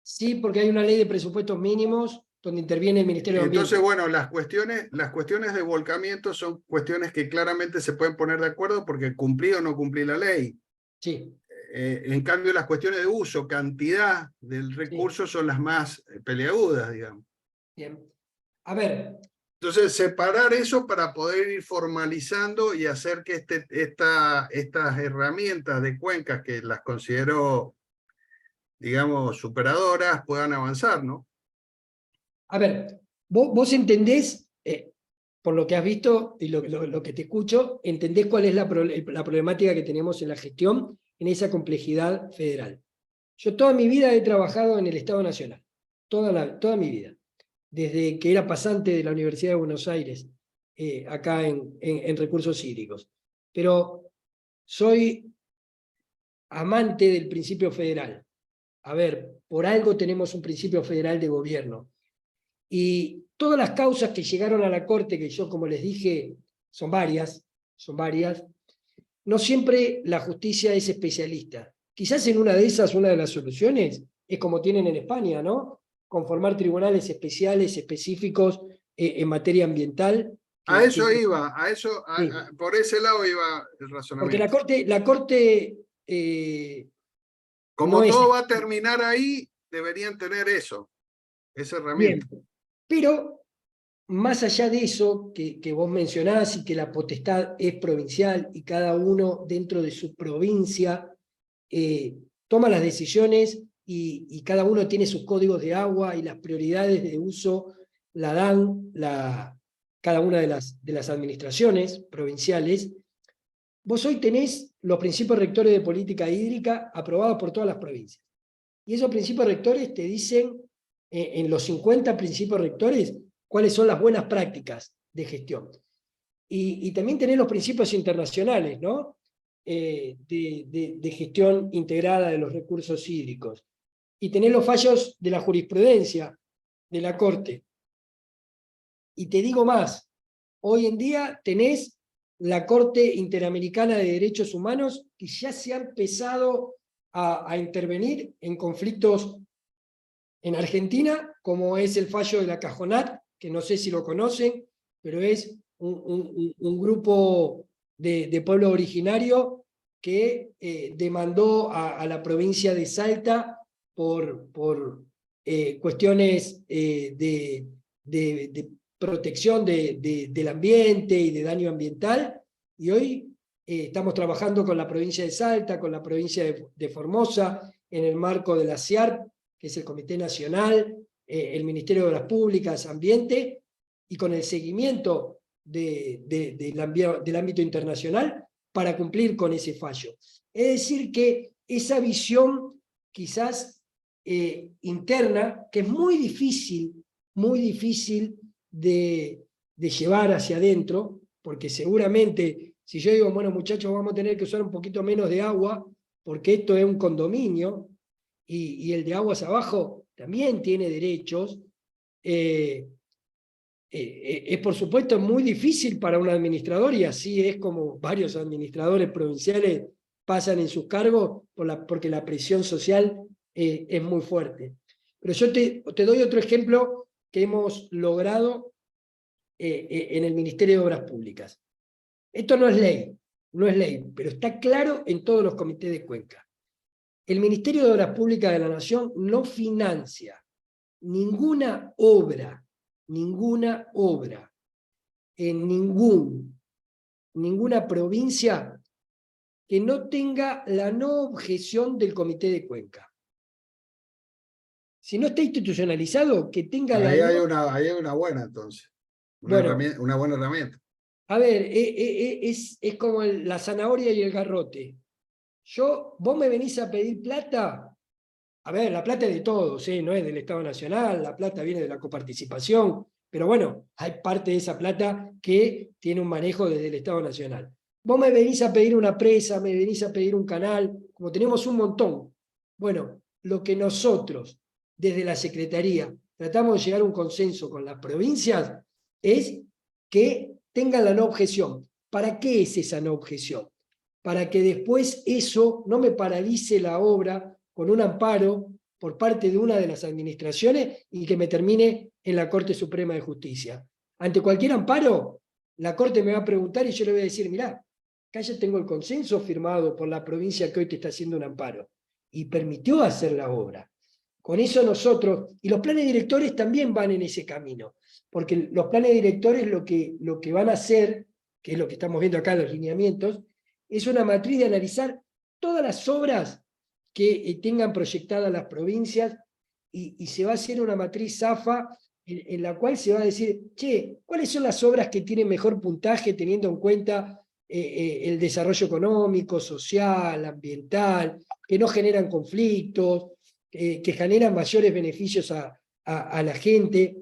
Speaker 2: Sí, porque hay una ley de presupuestos mínimos donde interviene el Ministerio de Ambiente.
Speaker 5: Entonces, bueno, las cuestiones de volcamiento son cuestiones que claramente se pueden poner de acuerdo porque cumplí o no cumplí la ley.
Speaker 2: Sí,
Speaker 5: En cambio, las cuestiones de uso, cantidad del recurso son las más peleagudas, digamos.
Speaker 2: bien. A ver,
Speaker 5: Entonces, separar eso para poder ir formalizando y hacer que estas herramientas de cuencas, que las considero, digamos, superadoras, puedan avanzar, ¿no?
Speaker 2: a ver, vos entendés, por lo que has visto y lo que te escucho, entendés cuál es la problemática que tenemos en la gestión en esa complejidad federal. Yo toda mi vida he trabajado en el Estado Nacional, toda mi vida, desde que era pasante de la Universidad de Buenos Aires, acá en recursos hídricos. Pero soy amante del principio federal. A ver, por algo tenemos un principio federal de gobierno. Y todas las causas que llegaron a la Corte, que yo, como les dije, son varias, no siempre la justicia es especialista. Quizás en una de esas, una de las soluciones, es como tienen en España, ¿no? Conformar tribunales especiales, específicos en materia ambiental.
Speaker 5: A eso
Speaker 2: que-
Speaker 5: iba,
Speaker 2: sí.
Speaker 5: por ese lado iba el
Speaker 2: Porque
Speaker 5: razonamiento.
Speaker 2: la corte
Speaker 5: Como
Speaker 2: no es
Speaker 5: todo va a terminar ahí, deberían tener eso, esa herramienta.
Speaker 2: bien, pero más allá de eso que vos mencionás y que la potestad es provincial y cada uno dentro de su provincia toma las decisiones y cada uno tiene sus códigos de agua y las prioridades de uso la dan cada una de las administraciones provinciales. Vos hoy tenés los principios rectores de política hídrica aprobados por todas las provincias. Y esos principios rectores te dicen, en los 50 principios rectores, cuáles son las buenas prácticas de gestión. Y también tenés los principios internacionales, ¿no? De gestión integrada de los recursos hídricos. Y tenés los fallos de la jurisprudencia de la Corte. Y te digo más, hoy en día tenés la Corte Interamericana de Derechos Humanos que ya se ha empezado a intervenir en conflictos en Argentina, como es el fallo de la Cajonat, que no sé si lo conocen, pero es un grupo de pueblo originario que demandó a la provincia de Salta por cuestiones de protección del ambiente y de daño ambiental, y hoy estamos trabajando con la provincia de Salta, con la provincia de Formosa, en el marco de la CIARP, que es el Comité Nacional, el Ministerio de Obras Públicas, Ambiente, y con el seguimiento del ámbito internacional para cumplir con ese fallo. Es decir, que esa visión quizás interna, que es muy difícil de llevar hacia adentro, porque seguramente si yo digo, bueno muchachos, vamos a tener que usar un poquito menos de agua, porque esto es un condominio, y el de aguas abajo también tiene derechos, es por supuesto muy difícil para un administrador, y así es como varios administradores provinciales pasan en sus cargos porque la presión social es muy fuerte. Pero yo te doy otro ejemplo que hemos logrado en el Ministerio de Obras Públicas. Esto no es ley, pero está claro en todos los comités de Cuenca. El Ministerio de Obras Públicas de la Nación no financia ninguna obra en ninguna provincia que no tenga la no objeción del Comité de Cuenca. Si no está institucionalizado, que tenga
Speaker 5: Ahí
Speaker 2: la...
Speaker 5: hay una buena, entonces.
Speaker 2: Bueno,
Speaker 5: Una buena herramienta.
Speaker 2: a ver, es como la zanahoria y el garrote. Vos me venís a pedir plata. A ver, la plata es de todos, no es del Estado Nacional, la plata viene de la coparticipación, pero bueno, hay parte de esa plata que tiene un manejo desde el Estado Nacional. Vos me venís a pedir una presa, me venís a pedir un canal, como tenemos un montón. Bueno, lo que nosotros, desde la Secretaría, tratamos de llegar a un consenso con las provincias, es que tengan la no objeción. ¿Para qué es esa no objeción? Para que después eso no me paralice la obra con un amparo por parte de una de las administraciones y que me termine en la Corte Suprema de Justicia. Ante cualquier amparo, la Corte me va a preguntar y yo le voy a decir, mirá, acá ya tengo el consenso firmado por la provincia que hoy te está haciendo un amparo y permitió hacer la obra. Con eso nosotros, y los planes directores también van en ese camino, porque los planes directores lo que van a hacer, que es lo que estamos viendo acá en los lineamientos, es una matriz de analizar todas las obras que tengan proyectadas las provincias y se va a hacer una matriz SAFA en la cual se va a decir, che, ¿cuáles son las obras que tienen mejor puntaje teniendo en cuenta el desarrollo económico, social, ambiental, que no generan conflictos, que generan mayores beneficios a la gente?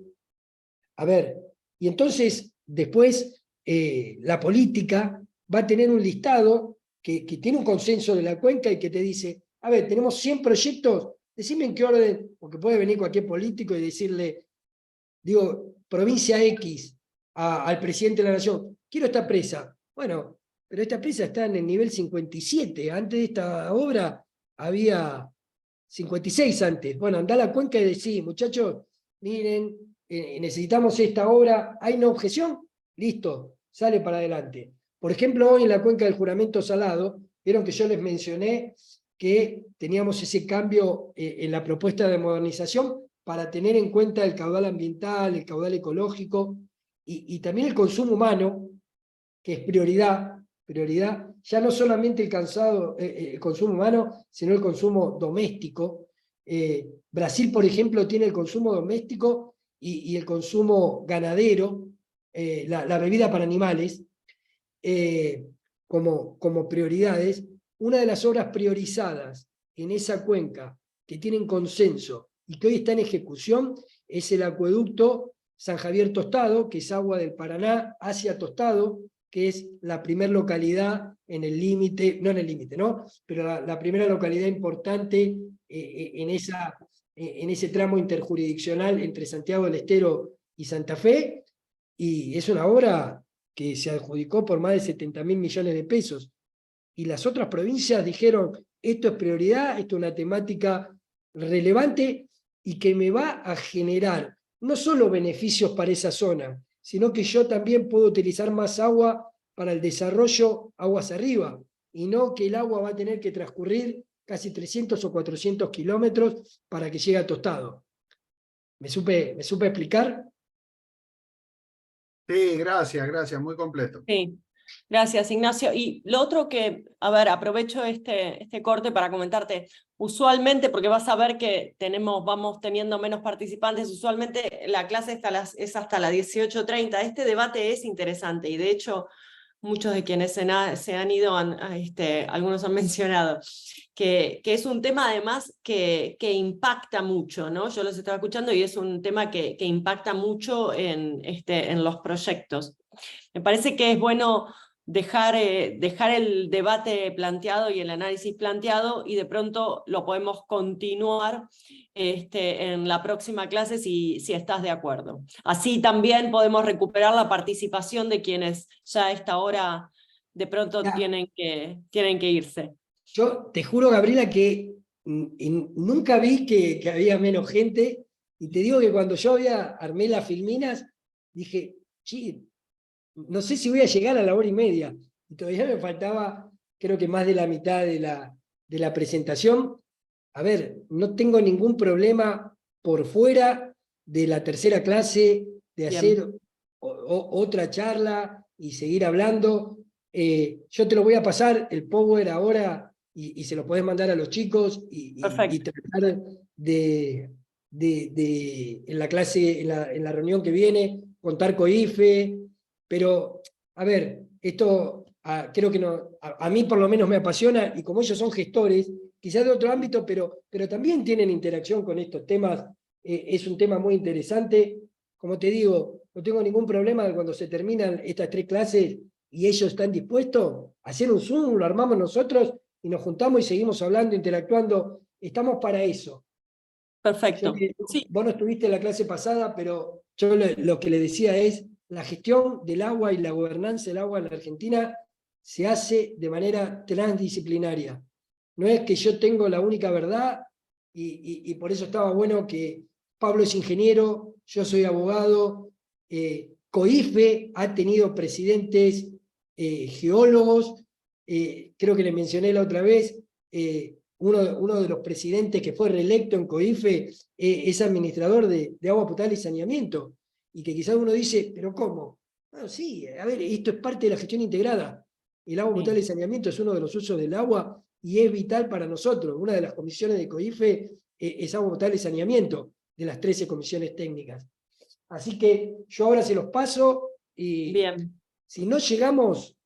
Speaker 2: A ver, y entonces después la política va a tener un listado que tiene un consenso de la cuenca y que te dice, a ver, tenemos 100 proyectos, decime en qué orden, porque puede venir cualquier político y decirle, digo, provincia X al presidente de la Nación, quiero esta presa. Bueno, pero esta presa está en el nivel 57, antes de esta obra había 56 antes. Bueno, andá a la cuenca y decís, muchachos, miren, necesitamos esta obra, ¿hay una objeción? Listo, sale para adelante. Por ejemplo, hoy en la cuenca del Juramento Salado, vieron que yo les mencioné que teníamos ese cambio en la propuesta de modernización para tener en cuenta el caudal ambiental, el caudal ecológico y también el consumo humano, que es prioridad, ya no solamente el consumo humano, sino el consumo doméstico. Brasil, por ejemplo, tiene el consumo doméstico y el consumo ganadero, la bebida para animales, como prioridades. Una de las obras priorizadas en esa cuenca que tienen consenso y que hoy está en ejecución es el acueducto San Javier Tostado, que es agua del Paraná hacia Tostado, que es la primera localidad en el límite, no en el límite, ¿no? Pero la primera localidad importante en ese tramo interjurisdiccional entre Santiago del Estero y Santa Fe, y es una obra que se adjudicó por más de 70.000 millones de pesos. Y las otras provincias dijeron, esto es prioridad, esto es una temática relevante y que me va a generar no solo beneficios para esa zona, sino que yo también puedo utilizar más agua para el desarrollo aguas arriba, y no que el agua va a tener que transcurrir casi 300 o 400 kilómetros para que llegue a Tostado. ¿Me supe explicar?
Speaker 5: Sí, gracias, muy completo.
Speaker 1: Sí, gracias Ignacio. Y lo otro que, a ver, aprovecho este corte para comentarte, usualmente, porque vas a ver que vamos teniendo menos participantes, usualmente la clase es hasta las 18:30, este debate es interesante y de hecho muchos de quienes se han ido, algunos han mencionado, que es un tema además que impacta mucho, ¿no? Yo los estaba escuchando y es un tema que impacta mucho en los proyectos. Me parece que es bueno dejar el debate planteado y el análisis planteado y de pronto lo podemos continuar en la próxima clase si estás de acuerdo. Así también podemos recuperar la participación de quienes ya a esta hora de pronto tienen que irse.
Speaker 2: Yo te juro, Gabriela, que nunca vi que había menos gente, y te digo que cuando yo armé las filminas, dije, sí, no sé si voy a llegar a la 1:30, y todavía me faltaba, creo que más de la mitad de la presentación. A ver, no tengo ningún problema por fuera de la tercera clase de hacer otra charla y seguir hablando. Yo te lo voy a pasar, el Power ahora, y se lo podés mandar a los chicos y tratar en la clase, en la reunión que viene, contar COIFE. Pero, a ver, esto creo que no, a mí por lo menos me apasiona, y como ellos son gestores, quizás de otro ámbito, pero también tienen interacción con estos temas, es un tema muy interesante. Como te digo, no tengo ningún problema de cuando se terminan estas 3 clases y ellos están dispuestos a hacer un Zoom, lo armamos nosotros y nos juntamos y seguimos hablando, interactuando. Estamos para eso.
Speaker 1: Perfecto.
Speaker 2: Vos no estuviste en la clase pasada, pero yo lo que le decía es, la gestión del agua y la gobernanza del agua en la Argentina se hace de manera transdisciplinaria. No es que yo tengo la única verdad, y por eso estaba bueno que Pablo es ingeniero, yo soy abogado, COIFE ha tenido presidentes geólogos, creo que le mencioné la otra vez, uno de los presidentes que fue reelecto en COIFE es administrador de agua potable y saneamiento. Y que quizás uno dice, ¿pero cómo? Bueno, sí, a ver, esto es parte de la gestión integrada. El agua potable y saneamiento es uno de los usos del agua y es vital para nosotros. Una de las comisiones de COIFE es agua potable y saneamiento, de las 13 comisiones técnicas. Así que yo ahora se los paso y
Speaker 1: bien.
Speaker 2: Si no llegamos,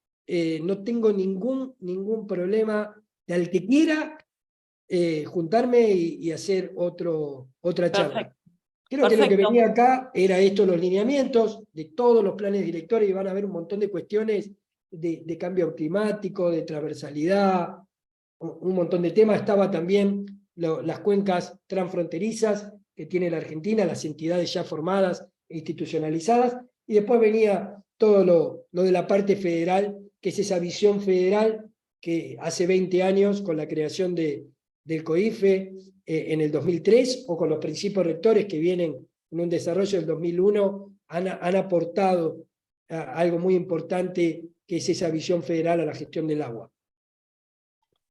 Speaker 2: no tengo ningún problema de al que quiera juntarme y hacer otra charla.
Speaker 1: Perfecto.
Speaker 2: Creo que lo que venía acá era esto, los lineamientos de todos los planes directores, y van a haber un montón de cuestiones de cambio climático, de transversalidad, un montón de temas. Estaba también las cuencas transfronterizas que tiene la Argentina, las entidades ya formadas e institucionalizadas, y después venía todo lo de la parte federal, que es esa visión federal que hace 20 años, con la creación del COIFE, en el 2003, o con los principios rectores que vienen en un desarrollo del 2001, han aportado algo muy importante, que es esa visión federal a la gestión del agua.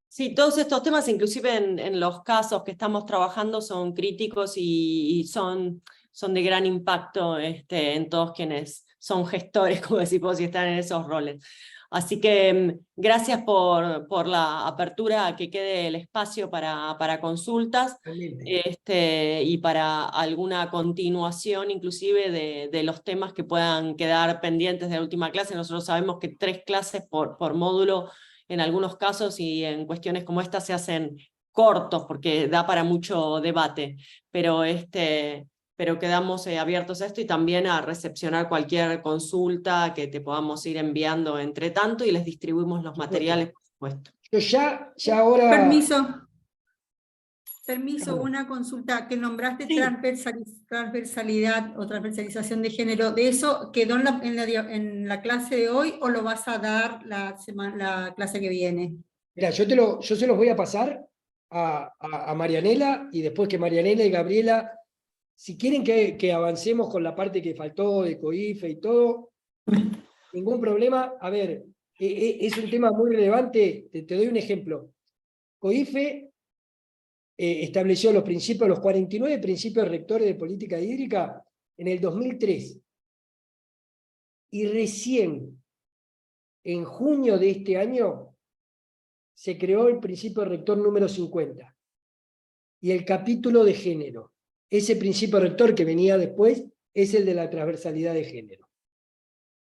Speaker 1: Sí, todos estos temas, inclusive en los casos que estamos trabajando, son críticos y son de gran impacto en todos quienes son gestores, como decimos, y están en esos roles. Así que gracias por la apertura, que quede el espacio para consultas y para alguna continuación inclusive de los temas que puedan quedar pendientes de la última clase. Nosotros sabemos que 3 clases por módulo en algunos casos, y en cuestiones como esta se hacen cortos porque da para mucho debate, pero quedamos abiertos a esto y también a recepcionar cualquier consulta que te podamos ir enviando entre tanto, y les distribuimos los materiales, por supuesto.
Speaker 2: Yo ya ahora...
Speaker 7: Permiso, una consulta, que nombraste transversalidad o transversalización de género. ¿De eso quedó en la clase de hoy o lo vas a dar la clase que viene?
Speaker 2: Mira, yo se los voy a pasar a Marianela, y después que Marianela y Gabriela, si quieren que avancemos con la parte que faltó de COIFE y todo, ningún problema. A ver, es un tema muy relevante, te doy un ejemplo. COIFE estableció los principios, los 49 principios rectores de política hídrica en el 2003. Y recién, en junio de este año, se creó el principio rector número 50 y el capítulo de género. Ese principio rector que venía después es el de la transversalidad de género.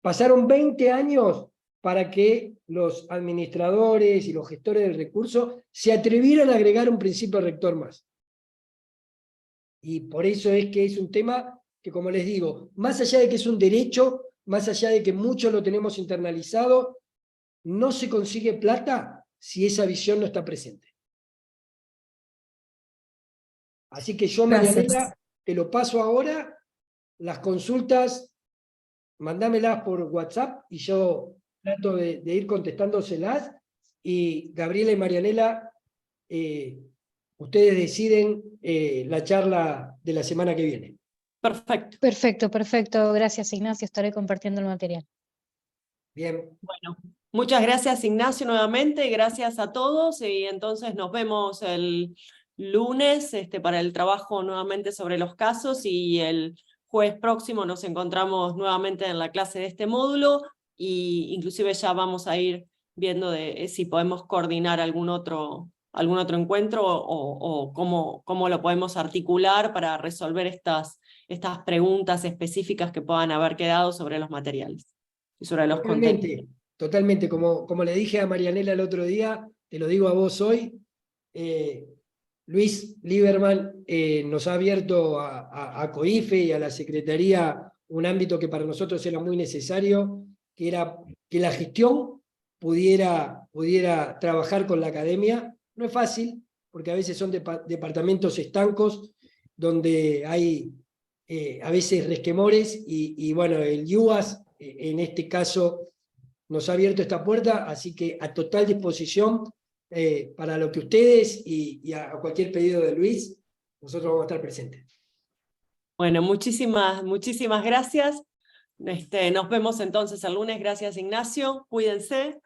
Speaker 2: Pasaron 20 años para que los administradores y los gestores del recurso se atrevieran a agregar un principio rector más. Y por eso es que es un tema que, como les digo, más allá de que es un derecho, más allá de que muchos lo tenemos internalizado, no se consigue plata si esa visión no está presente. Así que yo, Marianela, te lo paso ahora, las consultas, mandámelas por WhatsApp y yo trato de ir contestándoselas, y Gabriela y Marianela, ustedes deciden la charla de la semana que viene.
Speaker 1: Perfecto.
Speaker 4: Perfecto, perfecto. Gracias, Ignacio. Estaré compartiendo el material.
Speaker 2: Bien.
Speaker 1: Bueno, muchas gracias, Ignacio, nuevamente, gracias a todos, y entonces nos vemos el lunes para el trabajo nuevamente sobre los casos, y el jueves próximo nos encontramos nuevamente en la clase de este módulo, y inclusive ya vamos a ir viendo si podemos coordinar algún otro encuentro o cómo lo podemos articular para resolver estas preguntas específicas que puedan haber quedado sobre los materiales y sobre los contenidos.
Speaker 2: Totalmente, como le dije a Marianela el otro día, te lo digo a vos hoy, Luis Lieberman nos ha abierto a COIFE y a la Secretaría un ámbito que para nosotros era muy necesario, que era que la gestión pudiera trabajar con la academia. No es fácil, porque a veces son departamentos estancos, donde hay a veces resquemores, y bueno, el IUAS en este caso nos ha abierto esta puerta, así que a total disposición para lo que ustedes y a cualquier pedido de Luis, nosotros vamos a estar presentes.
Speaker 1: Bueno, muchísimas gracias. Nos vemos entonces el lunes. Gracias, Ignacio. Cuídense.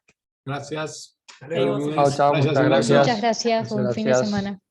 Speaker 3: Gracias.
Speaker 1: Seguimos.
Speaker 8: Chao, chao, muchas gracias.
Speaker 4: Muchas gracias. Buen fin de semana.